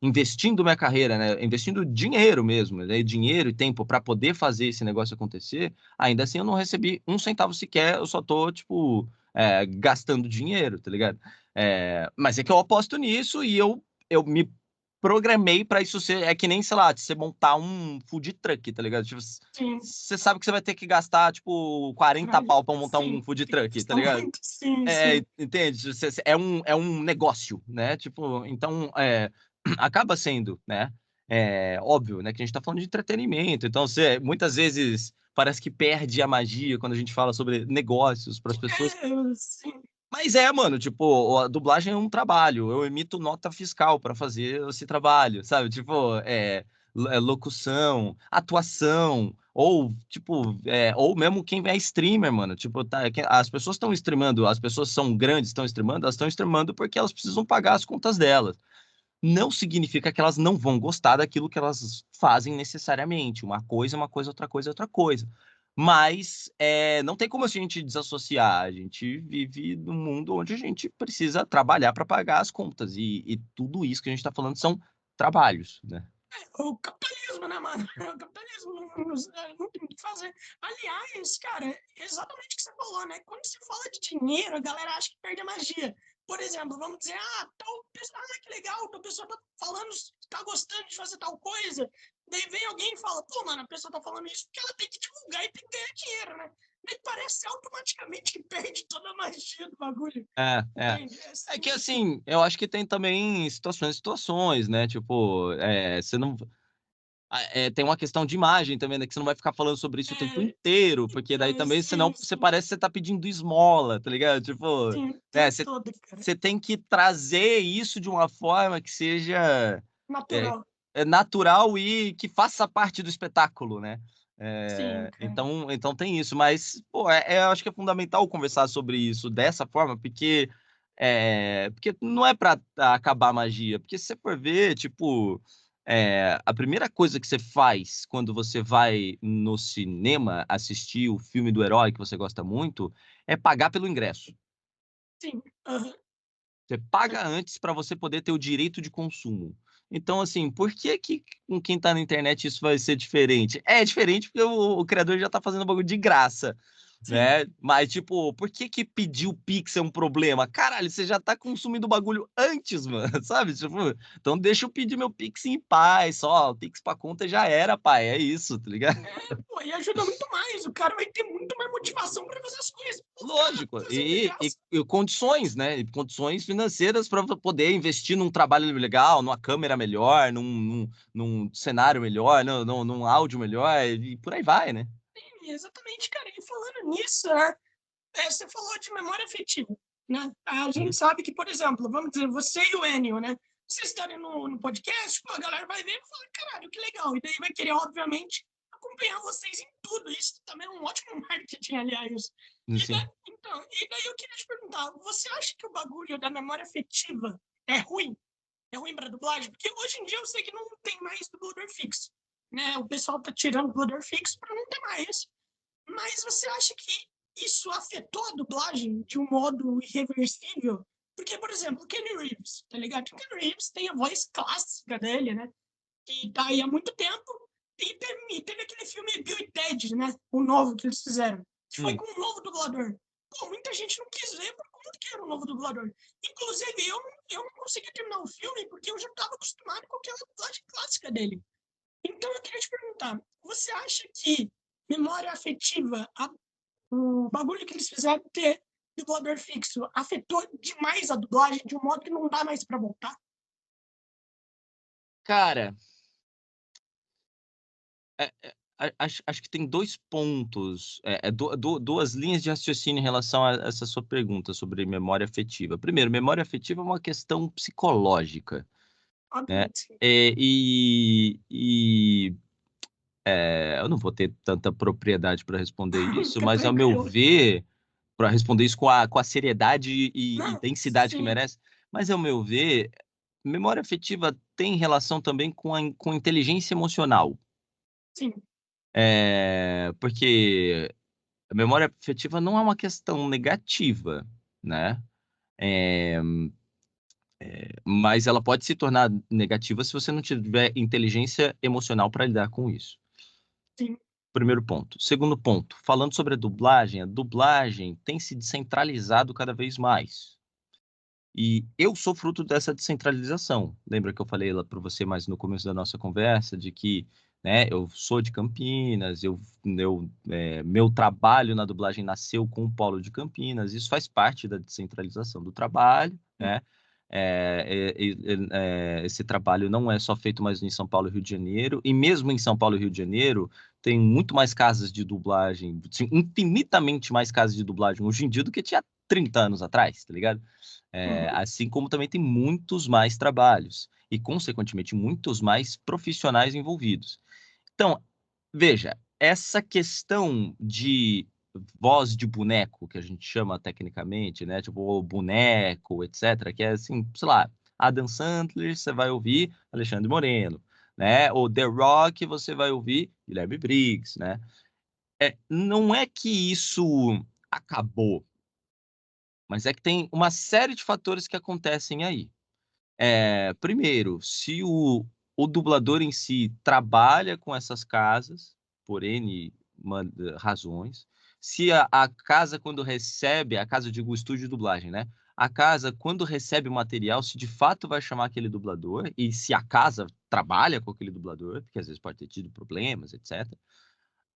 Speaker 2: investindo minha carreira, né? Investindo dinheiro mesmo, né? Dinheiro e tempo para poder fazer esse negócio acontecer, ainda assim eu não recebi um centavo sequer, eu só tô, tipo, gastando dinheiro, tá ligado? Mas é que eu aposto nisso e eu me programei para isso ser, é que nem, sei lá, você montar um food truck, tá ligado? Tipo,
Speaker 1: Sim,
Speaker 2: você sabe que você vai ter que gastar, tipo, 40
Speaker 1: caralho.
Speaker 2: pau para montar
Speaker 1: Sim,
Speaker 2: um food
Speaker 1: tem que
Speaker 2: truck, tá
Speaker 1: gostar
Speaker 2: ligado?
Speaker 1: muito, sim, sim.
Speaker 2: Entende? É um negócio, né? Tipo, então, acaba sendo, né? Óbvio, né? Que a gente tá falando de entretenimento. Então, muitas vezes parece que perde a magia quando a gente fala sobre negócios para as pessoas.
Speaker 1: Sim.
Speaker 2: Mas mano, tipo, a dublagem é um trabalho. Eu emito nota fiscal para fazer esse trabalho, sabe? Tipo, locução, atuação, ou, tipo, ou mesmo quem é streamer, mano. Tipo, as pessoas estão streamando, as pessoas são grandes, estão streamando, elas estão streamando porque elas precisam pagar as contas delas. Não significa que elas não vão gostar daquilo que elas fazem necessariamente. Uma coisa, outra coisa, outra coisa. Mas não tem como a gente desassociar. A gente vive num mundo onde a gente precisa trabalhar para pagar as contas. E tudo isso que a gente está falando são trabalhos, né?
Speaker 1: O capitalismo, né, mano? O capitalismo não tem o que fazer. Aliás, cara, é exatamente o que você falou, né? Quando se fala de dinheiro, a galera acha que perde a magia. Por exemplo, vamos dizer, tal pessoa, que legal, tal pessoa tá falando, tá gostando de fazer tal coisa. Daí vem alguém e fala, pô, mano, a pessoa tá falando isso porque ela tem que divulgar e tem que ganhar dinheiro, né? Daí parece automaticamente que perde toda a magia do bagulho.
Speaker 2: É, é.
Speaker 1: Entende?
Speaker 2: É que
Speaker 1: Assim,
Speaker 2: assim, eu acho que tem também situações, né? Tipo, você não. Tem uma questão de imagem também, né? Que você não vai ficar falando sobre isso o tempo
Speaker 1: é,
Speaker 2: inteiro, porque daí
Speaker 1: então,
Speaker 2: também,
Speaker 1: sim,
Speaker 2: senão, você
Speaker 1: sim,
Speaker 2: parece que você tá pedindo esmola, tá ligado? Tipo,
Speaker 1: sim, o tempo
Speaker 2: você
Speaker 1: todo, cara.
Speaker 2: tem que trazer isso de uma forma que seja é,
Speaker 1: Natural.
Speaker 2: natural e que faça parte do espetáculo, né?
Speaker 1: Sim, cara.
Speaker 2: Então tem isso, mas, pô, eu acho que é fundamental conversar sobre isso dessa forma, porque não é para acabar a magia, porque se você for ver, tipo, a primeira coisa que você faz quando você vai no cinema assistir o filme do herói que você gosta muito é pagar pelo ingresso.
Speaker 1: Sim. Aham.
Speaker 2: Você paga antes para você poder ter o direito de consumo. Então, assim, por que com quem tá na internet isso vai ser diferente? É diferente porque o criador já tá fazendo o bagulho de graça,
Speaker 1: Sim.
Speaker 2: né? Mas, tipo, por que pedir o Pix é um problema? Caralho, você já tá consumindo o bagulho antes, mano, sabe? Tipo, então deixa eu pedir meu Pix em paz, só, o Pix pra conta já era, pai, é isso, tá ligado?
Speaker 1: Pô, e ajuda muito mais. O cara vai ter muito mais motivação para fazer as coisas. Pô, ficar
Speaker 2: Lógico,
Speaker 1: fazendo de
Speaker 2: e
Speaker 1: graça.
Speaker 2: condições, né? E condições financeiras para poder investir num trabalho legal, numa câmera melhor, num cenário melhor, num áudio melhor, e por aí vai, né?
Speaker 1: Sim, exatamente, cara. E falando nisso, você falou de memória afetiva, né? A gente
Speaker 2: Uhum.
Speaker 1: sabe que, por exemplo, vamos dizer, você e o Enio, né? Vocês estarem no podcast, pô, a galera vai ver e falar, caralho, que legal. E daí vai querer, obviamente, acompanhar vocês em tudo. Isso também é um ótimo marketing, aliás.
Speaker 2: Sim.
Speaker 1: E daí eu queria te perguntar, você acha que o bagulho da memória afetiva é ruim? É ruim para dublagem? Porque hoje em dia eu sei que não tem mais dublador fixo, né? O pessoal tá tirando dublador fixo para não ter mais. Mas você acha que isso afetou a dublagem de um modo irreversível? Porque, por exemplo, o Kenny Reeves, tá ligado? O Kenny Reeves tem a voz clássica dele, né? Que tá aí há muito tempo. E teve aquele filme Bill e Ted, né? O novo que eles fizeram. Que foi
Speaker 2: Hum.
Speaker 1: com um novo dublador. Pô, muita gente não quis ver por conta que era um novo dublador. Inclusive, eu não consegui terminar o filme porque eu já estava acostumado com aquela dublagem clássica dele. Então, eu queria te perguntar, você acha que memória afetiva, o bagulho que eles fizeram ter dublador fixo, afetou demais a dublagem de um modo que não dá mais para voltar?
Speaker 2: Cara, acho que tem dois pontos, duas linhas de raciocínio em relação a essa sua pergunta sobre memória afetiva. Primeiro, memória afetiva é uma questão psicológica, né?
Speaker 1: Obviamente, sim.
Speaker 2: E eu não vou ter tanta propriedade para responder isso,
Speaker 1: Fica
Speaker 2: mas ao meu
Speaker 1: tranquilo.
Speaker 2: ver, para responder isso com a seriedade e
Speaker 1: Não,
Speaker 2: densidade que
Speaker 1: sim,
Speaker 2: merece, mas ao meu ver, memória afetiva tem relação também com inteligência emocional.
Speaker 1: sim,
Speaker 2: Porque a memória afetiva não é uma questão negativa, né? É, mas ela pode se tornar negativa se você não tiver inteligência emocional para lidar com isso.
Speaker 1: sim.
Speaker 2: Primeiro ponto. Segundo ponto, falando sobre a dublagem tem se descentralizado cada vez mais. E eu sou fruto dessa descentralização. Lembra que eu falei lá para você mais no começo da nossa conversa de que, né, eu sou de Campinas, meu trabalho na dublagem nasceu com o polo de Campinas. Isso faz parte da descentralização do trabalho, né? Esse trabalho não é só feito mais em São Paulo e Rio de Janeiro, e mesmo em São Paulo e Rio de Janeiro, tem muito mais casas de dublagem, infinitamente mais casas de dublagem hoje em dia do que tinha 30 anos atrás, tá ligado?
Speaker 1: Uhum,
Speaker 2: Assim como também tem muitos mais trabalhos e, consequentemente, muitos mais profissionais envolvidos. Então, veja, essa questão de voz de boneco, que a gente chama tecnicamente, né? Tipo, o boneco, etc., que é assim, sei lá, Adam Sandler, você vai ouvir Alexandre Moreno, né? O The Rock, você vai ouvir Guilherme Briggs, né? Não é que isso acabou, mas é que tem uma série de fatores que acontecem aí. Primeiro, se o dublador em si trabalha com essas casas, por N razões, se a casa, quando recebe, a casa, eu digo, o estúdio de dublagem, né? A casa, quando recebe o material, se de fato vai chamar aquele dublador, e se a casa trabalha com aquele dublador, porque às vezes pode ter tido problemas, etc.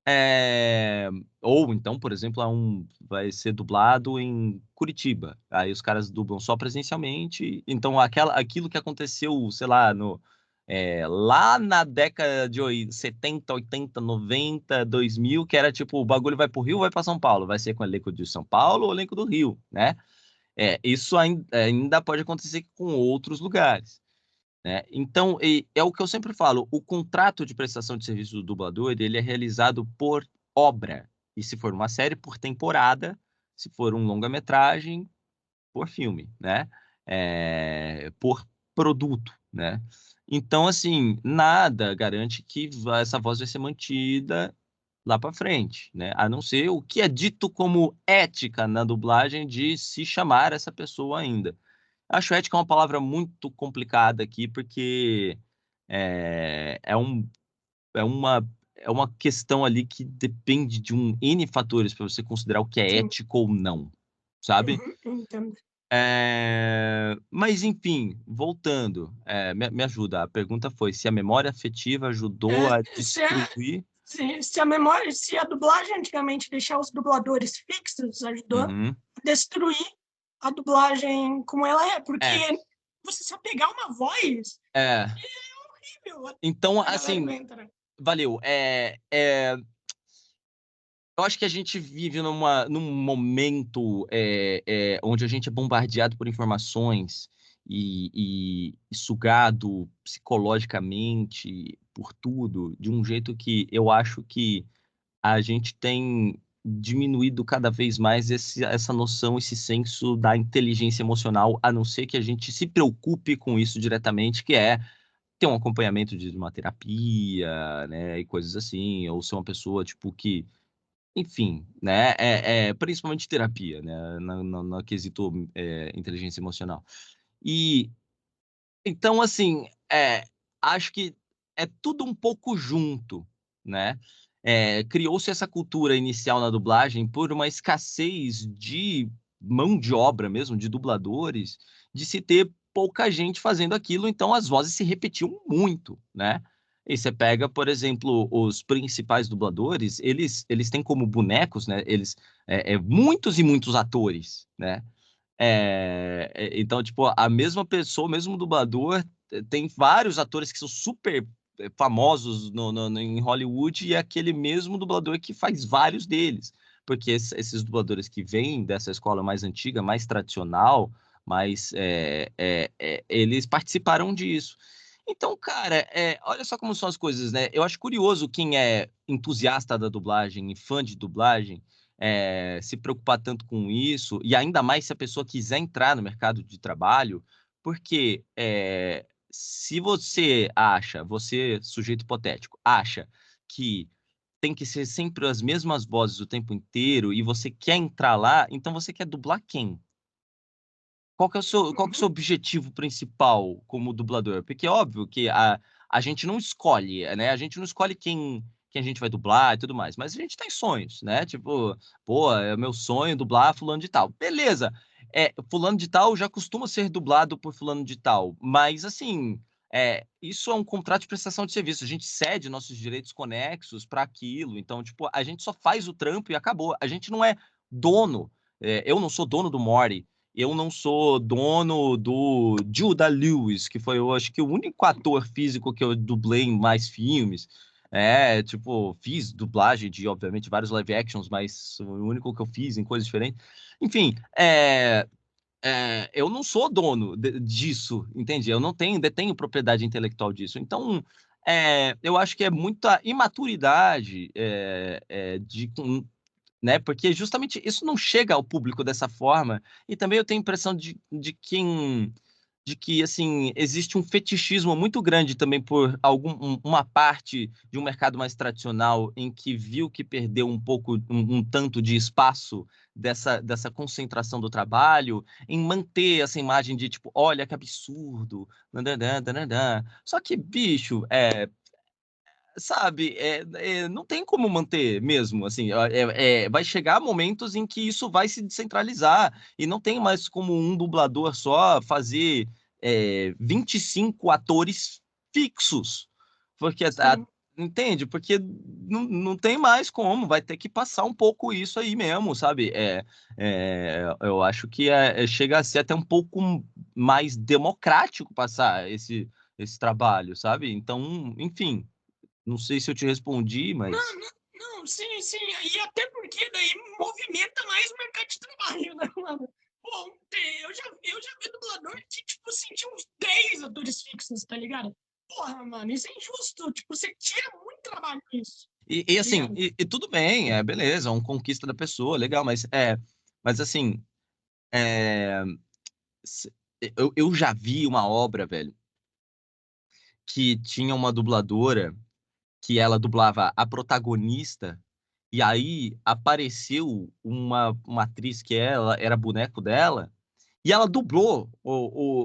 Speaker 2: É, Ou então, por exemplo, vai ser dublado em Curitiba. Aí os caras dublam só presencialmente. Então, aquilo que aconteceu, sei lá, lá na década de 70, 80, 90, 2000, que era tipo, o bagulho vai pro Rio, vai para São Paulo. Vai ser com o elenco de São Paulo ou elenco do Rio, né? Isso ainda pode acontecer com outros lugares, né? Então, é o que eu sempre falo, o contrato de prestação de serviço do dublador, ele é realizado por obra, e se for uma série, por temporada, se for um longa-metragem, por filme, né? Por produto, né? Então, assim, nada garante que essa voz vai ser mantida lá para frente, né? A não ser o que é dito como ética na dublagem de se chamar essa pessoa ainda. Acho ética uma palavra muito complicada aqui, porque é, é, um, é, uma, é uma questão ali que depende de N fatores para você considerar o que é
Speaker 1: sim.
Speaker 2: ético ou não, sabe?
Speaker 1: Uhum, entendo.
Speaker 2: Mas, enfim, voltando, me ajuda. A pergunta foi se a memória afetiva ajudou a
Speaker 1: Se, a-
Speaker 2: destruir.
Speaker 1: se a memória, se a dublagem antigamente deixar os dubladores fixos, ajudou a
Speaker 2: Uhum.
Speaker 1: destruir a dublagem como ela é, porque
Speaker 2: É,
Speaker 1: você só pegar uma voz,
Speaker 2: é.
Speaker 1: é horrível
Speaker 2: Então,
Speaker 1: a galera
Speaker 2: assim,
Speaker 1: aguenta, né?
Speaker 2: valeu. Eu acho que a gente vive num momento onde a gente é bombardeado por informações e sugado psicologicamente por tudo, de um jeito que eu acho que a gente tem diminuído cada vez mais essa noção, esse senso da inteligência emocional, a não ser que a gente se preocupe com isso diretamente, que é ter um acompanhamento de uma terapia, né, e coisas assim, ou ser uma pessoa, tipo, que enfim, né? Principalmente terapia, né? No quesito inteligência emocional. E então, assim, acho que é tudo um pouco junto, né? Criou-se essa cultura inicial na dublagem por uma escassez de mão de obra mesmo, de dubladores, de se ter pouca gente fazendo aquilo, então as vozes se repetiam muito, né? E você pega, por exemplo, os principais dubladores, eles têm como bonecos, né? Muitos e muitos atores, né? Então, tipo, a mesma pessoa, o mesmo dublador, tem vários atores que são super famosos em Hollywood e é aquele mesmo dublador que faz vários deles. Porque esses dubladores que vêm dessa escola mais antiga, mais tradicional, eles participaram disso. Então, cara, olha só como são as coisas, né? Eu acho curioso quem é entusiasta da dublagem e fã de dublagem se preocupar tanto com isso, e ainda mais se a pessoa quiser entrar no mercado de trabalho, porque se você acha, você, sujeito hipotético, acha que tem que ser sempre as mesmas vozes o tempo inteiro e você quer entrar lá, então você quer dublar quem? Qual que é o seu
Speaker 1: Uhum,
Speaker 2: objetivo principal como dublador? Porque é óbvio que a gente não escolhe, né? A gente não escolhe quem a gente vai dublar e tudo mais, mas a gente tem sonhos, né? Tipo, pô, é meu sonho dublar fulano de tal. Beleza. Fulano de tal já costuma ser dublado por fulano de tal, mas assim, isso é um contrato de prestação de serviço. A gente cede nossos direitos conexos para aquilo. Então, tipo, a gente só faz o trampo e acabou. A gente não é dono. Eu não sou dono do Mori. Eu não sou dono do Judah Lewis, que foi, eu acho que o único ator físico que eu dublei em mais filmes. Tipo, fiz dublagem de, obviamente, vários live actions, mas o único que eu fiz em coisas diferentes. Enfim, eu não sou dono disso, entende? Eu não detenho propriedade intelectual disso. Então, eu acho que é muita imaturidade né? Porque justamente isso não chega ao público dessa forma. E também eu tenho a impressão de que assim existe um fetichismo muito grande também por uma parte de um mercado mais tradicional em que viu que perdeu um pouco, um tanto de espaço dessa concentração do trabalho, em manter essa imagem de tipo, olha que absurdo, nananã, nananã. Só que, bicho, sabe, não tem como manter mesmo, assim, vai chegar momentos em que isso vai se descentralizar e não tem mais como um dublador só fazer 25 atores fixos, porque,
Speaker 1: sim.
Speaker 2: entende? Porque não tem mais como, vai ter que passar um pouco isso aí mesmo, sabe? Eu acho que chega a ser até um pouco mais democrático passar esse trabalho, sabe? Então, enfim, não sei se eu te respondi,
Speaker 1: Não,
Speaker 2: mas.
Speaker 1: não, não, sim, sim. E até porque daí movimenta mais o mercado de trabalho, né, mano? Pô, eu já vi dublador que, tipo assim, tinha uns 10 atores fixos, tá ligado? Porra, mano, isso é injusto. Tipo, você tira muito trabalho com isso,
Speaker 2: E
Speaker 1: tá
Speaker 2: assim,
Speaker 1: ligado?
Speaker 2: e tudo bem, beleza, é uma conquista da pessoa, legal, mas assim, é, se- eu já vi uma obra, velho, que tinha uma dubladora que ela dublava a protagonista, e aí apareceu uma atriz que ela era boneco dela, e ela dublou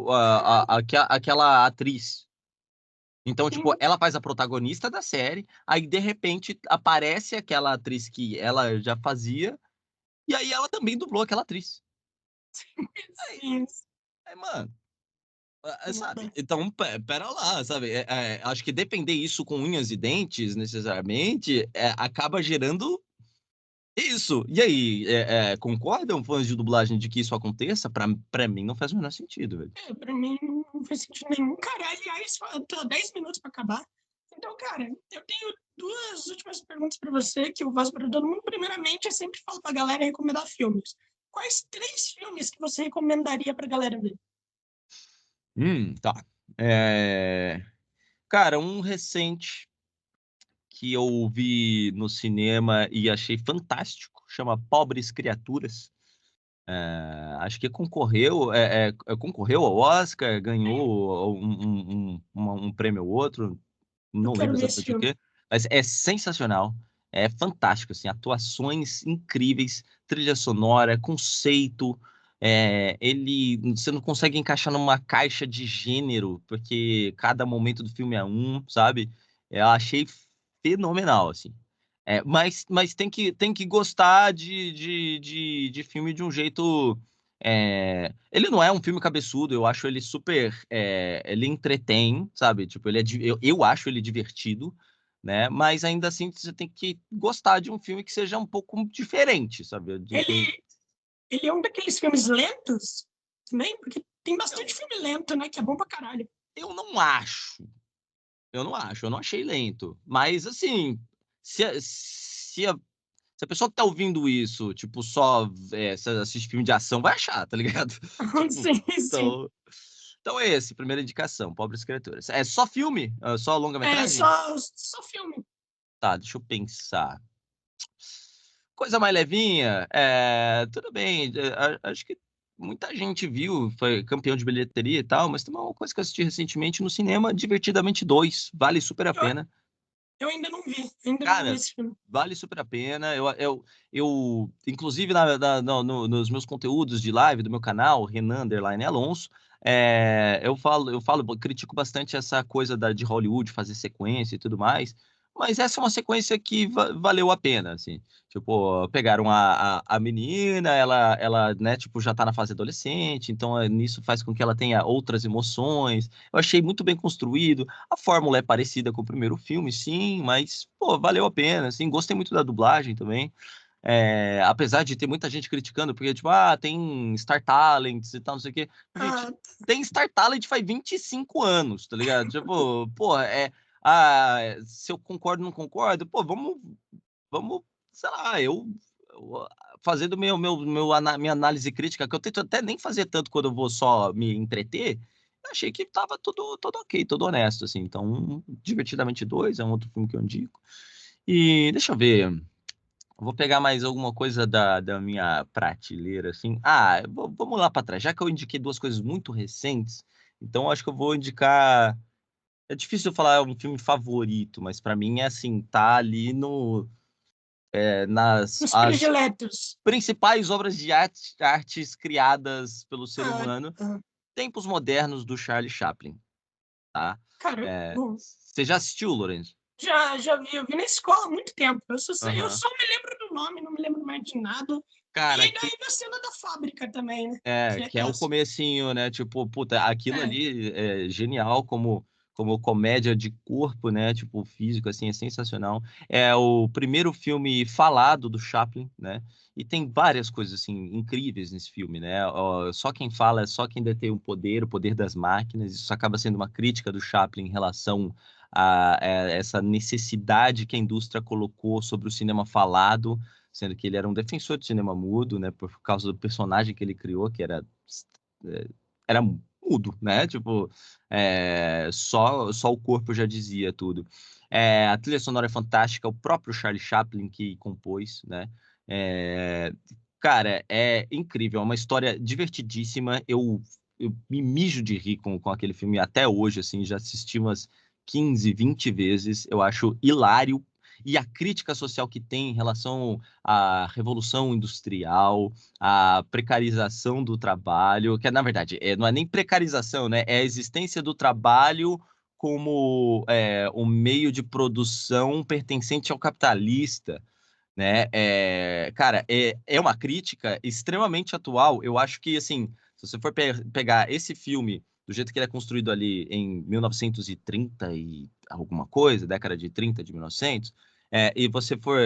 Speaker 1: Caralho,
Speaker 2: aquela atriz. Então, tipo,
Speaker 1: sim,
Speaker 2: ela faz a protagonista da série, aí de repente aparece aquela atriz que ela já fazia, e aí ela também dublou aquela atriz. Aí,
Speaker 1: sim,
Speaker 2: mano, sabe?
Speaker 1: sim.
Speaker 2: Então, pera lá, sabe? Acho que depender isso com unhas e dentes, necessariamente, acaba gerando isso. E aí, concordam, fãs de dublagem, de que isso aconteça? Pra mim, não faz o menor sentido, velho.
Speaker 1: Pra mim não faz sentido nenhum. Cara, aliás, falta 10 minutos pra acabar. Então, cara, eu tenho duas últimas perguntas pra você que eu faço pra todo mundo. Primeiramente, eu sempre falo pra galera recomendar filmes. Quais 3 filmes que você recomendaria pra galera ver?
Speaker 2: Tá. É, Cara, um recente que eu vi no cinema e achei fantástico, chama Pobres Criaturas. Acho que concorreu ao Oscar, ganhou um prêmio ou outro,
Speaker 1: Eu
Speaker 2: não
Speaker 1: quero
Speaker 2: lembro
Speaker 1: ver esse
Speaker 2: exatamente o
Speaker 1: filme.
Speaker 2: que, mas é sensacional, é fantástico, assim, atuações incríveis, trilha sonora, conceito, você não consegue encaixar numa caixa de gênero, porque cada momento do filme é sabe? Eu achei fenomenal, assim. Mas tem que gostar de filme de um jeito. Ele não é um filme cabeçudo, eu acho ele super. Ele entretém, sabe? Tipo, eu acho ele divertido, né? Mas ainda assim você tem que gostar de um filme que seja um pouco diferente, sabe?
Speaker 1: Ele, ele é um daqueles filmes lentos também, porque tem
Speaker 2: Eu,
Speaker 1: bastante filme lento, né? Que é bom pra caralho.
Speaker 2: eu não acho. Eu não achei lento. Mas assim, se a pessoa que tá ouvindo isso, tipo, só se assiste filme de ação, vai achar, tá ligado? Tipo,
Speaker 1: Sim, sim.
Speaker 2: então. Então é esse, primeira indicação, Pobres Criaturas. É só filme? Só
Speaker 1: É,
Speaker 2: longa-metragem?
Speaker 1: só filme.
Speaker 2: Tá, deixa eu pensar. Coisa mais levinha, tudo bem. Acho que muita gente viu, foi campeão de bilheteria e tal, mas tem uma coisa que eu assisti recentemente no cinema, Divertidamente 2, vale super a
Speaker 1: Eu,
Speaker 2: pena.
Speaker 1: eu ainda não vi
Speaker 2: Cara,
Speaker 1: esse filme.
Speaker 2: vale super a pena. Eu inclusive, nos meus conteúdos de live do meu canal, Renan Underline Alonso, eu critico bastante essa coisa de Hollywood fazer sequência e tudo mais, mas essa é uma sequência que valeu a pena, assim. Tipo, pegaram a menina, ela, né, tipo, já tá na fase adolescente, então nisso faz com que ela tenha outras emoções. Eu achei muito bem construído. A fórmula é parecida com o primeiro filme, sim, mas, pô, valeu a pena, assim, gostei muito da dublagem também. Apesar de ter muita gente criticando, porque, tipo, tem Star Talents e tal, não sei o quê. Gente,
Speaker 1: Ah,
Speaker 2: tem Star Talent faz 25 anos, tá ligado? Tipo, pô, se eu concordo ou não concordo, pô, vamos, sei lá, eu fazendo minha análise crítica, que eu tento até nem fazer tanto quando eu vou só me entreter, eu achei que tava tudo ok, tudo honesto, assim. Então, Divertidamente 2 é um outro filme que eu indico. E deixa eu ver, eu vou pegar mais alguma coisa da minha prateleira, assim. Vamos lá para trás, já que eu indiquei duas coisas muito recentes, então eu acho que eu vou indicar. É difícil eu falar um filme favorito, mas para mim é assim, tá ali no nas
Speaker 1: os
Speaker 2: as
Speaker 1: prediletos.
Speaker 2: principais obras de artes criadas pelo ser
Speaker 1: Ah,
Speaker 2: humano,
Speaker 1: ah,
Speaker 2: tempos modernos do Charlie Chaplin, tá?
Speaker 1: cara, bom,
Speaker 2: Você já assistiu, Lourenço?
Speaker 1: já vi, eu vi na escola há muito tempo. Eu
Speaker 2: Aham.
Speaker 1: só me lembro do nome, não me lembro mais de nada.
Speaker 2: Cara,
Speaker 1: E daí da cena da fábrica também, né?
Speaker 2: É,
Speaker 1: Que é
Speaker 2: que é o
Speaker 1: essa.
Speaker 2: comecinho, né? Tipo, puta, aquilo
Speaker 1: É,
Speaker 2: ali é genial como comédia de corpo, né? Tipo, físico, assim, é sensacional. É o primeiro filme falado do Chaplin, né? E tem várias coisas, assim, incríveis nesse filme, né? Ó, só quem fala é só quem detém o poder das máquinas. Isso acaba sendo uma crítica do Chaplin em relação a essa necessidade que a indústria colocou sobre o cinema falado, sendo que ele era um defensor do cinema mudo, né, por causa do personagem que ele criou, que é, era mudo, né, tipo, só o corpo já dizia tudo. A trilha sonora é fantástica, o próprio Charlie Chaplin que compôs, né, é, cara, é incrível, é uma história divertidíssima, eu me mijo de rir com aquele filme até hoje, assim, já assisti umas 15, 20 vezes, eu acho hilário, e a crítica social que tem em relação à revolução industrial, à precarização do trabalho, que na verdade não é nem precarização, né? É a existência do trabalho como um meio de produção pertencente ao capitalista, né? Cara, é uma crítica extremamente atual. Eu acho que, assim, se você for pegar esse filme do jeito que ele é construído ali em 1930 e alguma coisa, década de 30, de 1900, e você for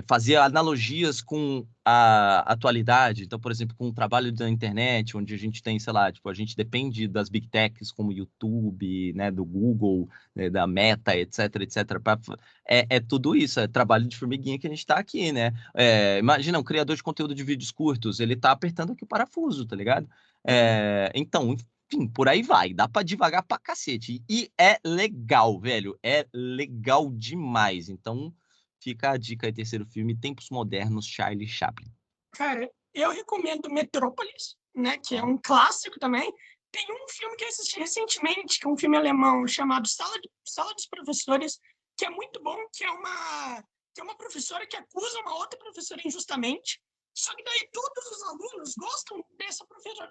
Speaker 2: fazer analogias com a atualidade. Então, por exemplo, com o trabalho da internet, onde a gente tem, sei lá, tipo, a gente depende das big techs como YouTube, né, do Google, né, da Meta, etc, etc. É tudo isso, é trabalho de formiguinha que a gente está aqui, né? Imagina, um criador de conteúdo de vídeos curtos, ele tá apertando aqui o parafuso, tá ligado? Então, enfim, por aí vai. Dá pra devagar pra cacete. E é legal, velho. É legal demais. Então, fica a dica aí, terceiro filme, Tempos Modernos, Charlie Chaplin.
Speaker 1: cara, eu recomendo Metrópolis, né? Que é
Speaker 2: Ó.
Speaker 1: um clássico também. Tem um filme que eu assisti recentemente, que é um filme alemão chamado Sala dos Professores, que é muito bom, que é uma professora que acusa uma outra professora injustamente. Só que daí todos os alunos gostam dessa professora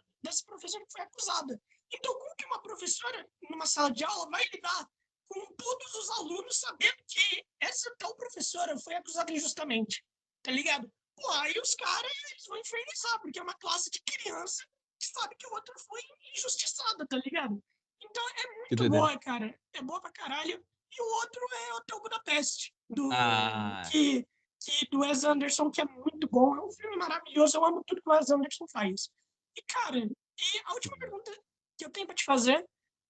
Speaker 1: que foi acusada. Então, como que uma professora, numa sala de aula, vai lidar com todos os alunos sabendo que essa tal professora foi acusada injustamente? Tá ligado? Pô, aí os caras eles vão infernizar, porque é uma classe de criança que sabe que o outro foi injustiçada, tá ligado? Então é
Speaker 2: Que
Speaker 1: muito
Speaker 2: doideira.
Speaker 1: boa, cara. É boa pra caralho. E o outro é Hotel Budapeste,
Speaker 2: Ah,
Speaker 1: do Wes Anderson, que é muito bom. É um filme maravilhoso. Eu amo tudo que o Wes Anderson faz. E, cara, a última pergunta que eu tenho pra te fazer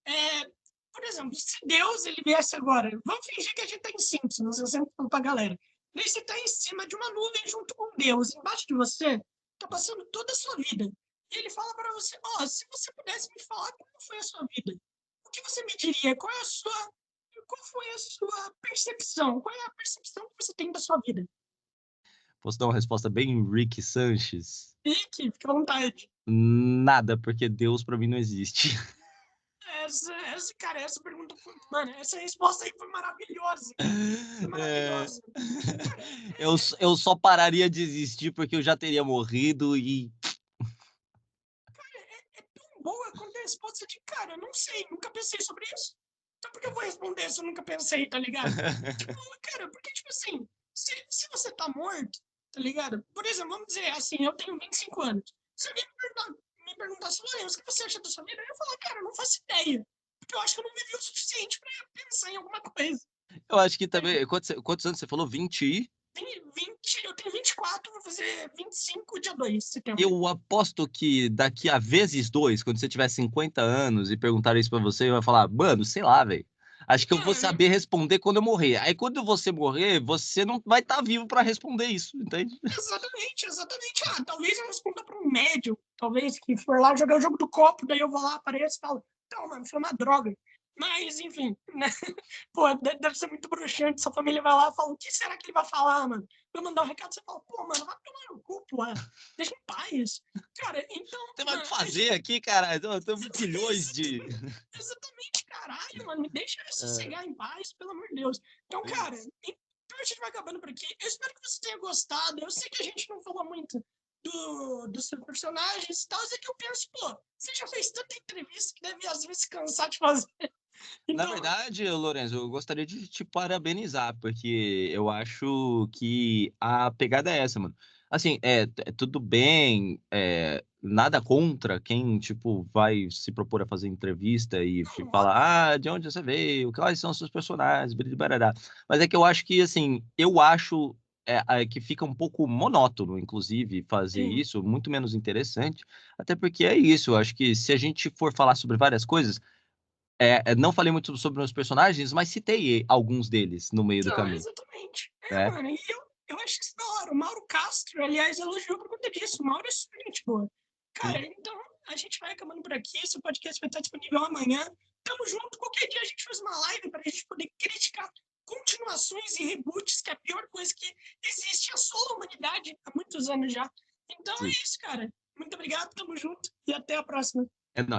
Speaker 1: é, por exemplo, se Deus ele viesse agora, vamos fingir que a gente tá em Simpsons, eu sempre falo pra galera. Daí você está em cima de uma nuvem junto com Deus. Embaixo de você está passando toda a sua vida. E ele fala para você, se você pudesse me falar como foi a sua vida, o que você me diria? Qual foi a sua percepção? Qual é a percepção que você tem da sua vida?
Speaker 2: Posso dar uma resposta bem Rick Sanchez?
Speaker 1: Fica à vontade.
Speaker 2: Nada, porque Deus pra mim não existe.
Speaker 1: Cara, essa pergunta foi, mano, essa resposta aí foi maravilhosa. Foi maravilhosa. Cara,
Speaker 2: Eu só pararia de existir porque eu já teria morrido e
Speaker 1: é tão boa quanto a resposta de, cara, eu não sei, nunca pensei sobre isso. Então por que eu vou responder se eu nunca pensei, tá ligado? Tipo, cara, porque, tipo assim, se você tá morto, tá ligado? Por exemplo, vamos dizer assim, eu tenho 25 anos. Se alguém me perguntasse, Lourenço, o que você acha da sua vida? Eu ia falar, cara, eu não faço ideia. Porque eu acho que eu não vivi o suficiente pra pensar em alguma coisa.
Speaker 2: eu acho que também. Quantos anos você falou? 20?
Speaker 1: Eu tenho 24, vou fazer 25 dia 2 de setembro.
Speaker 2: Eu aposto que daqui a vezes 2, quando você tiver 50 anos e perguntar isso pra você, vai falar, mano, sei lá, velho. Acho que eu vou saber responder quando eu morrer. Aí quando você morrer, você não vai estar vivo pra responder isso, entende?
Speaker 1: Exatamente. Talvez eu responda para um médium, talvez que for lá jogar o jogo do copo, daí eu vou lá, apareço e falo, então, mano, foi uma droga. Mas, enfim, né? Pô, deve ser muito bruxante. Sua família vai lá e fala, o que será que ele vai falar, mano? Vai mandar um recado, você fala, pô, mano, vai tomar no cu, pô. Deixa em paz. Cara, então,
Speaker 2: Você vai me
Speaker 1: mano,
Speaker 2: fazer aqui, cara? Eu tenho milhões de.
Speaker 1: exatamente, caralho, mano, me deixa sossegar em paz, pelo amor de Deus. Então, cara, então a gente vai acabando por aqui. Eu espero que você tenha gostado. Eu sei que a gente não falou muito dos seus personagens e tal, é que eu penso, pô, você já fez tanta entrevista que deve às vezes cansar de fazer.
Speaker 2: Na
Speaker 1: Então,
Speaker 2: verdade, Lourenço, eu gostaria de te parabenizar, porque eu acho que a pegada é essa, mano. Assim, tudo bem, nada contra quem, tipo, vai se propor a fazer entrevista e
Speaker 1: não,
Speaker 2: falar, de onde você veio, quais são os seus personagens, barará. Mas é que eu acho que, assim, eu acho que fica um pouco monótono, inclusive, fazer
Speaker 1: sim,
Speaker 2: isso, muito menos interessante, até porque é isso, eu acho que se a gente for falar sobre várias coisas, não falei muito sobre meus personagens, mas citei alguns deles no meio do
Speaker 1: então,
Speaker 2: caminho,
Speaker 1: exatamente.
Speaker 2: né?
Speaker 1: Mano, e eu acho isso da hora. O Mauro Castro, aliás, elogiou por conta disso. O Mauro é super gente boa. Cara,
Speaker 2: Sim,
Speaker 1: então a gente vai acabando por aqui. Esse podcast vai estar disponível amanhã. Tamo junto. Qualquer dia a gente faz uma live para a gente poder criticar continuações e reboots, que é a pior coisa que existe. Assola a humanidade há muitos anos já. Então é
Speaker 2: sim.
Speaker 1: isso, cara. Muito obrigado, tamo junto e até a próxima.
Speaker 2: É nóis.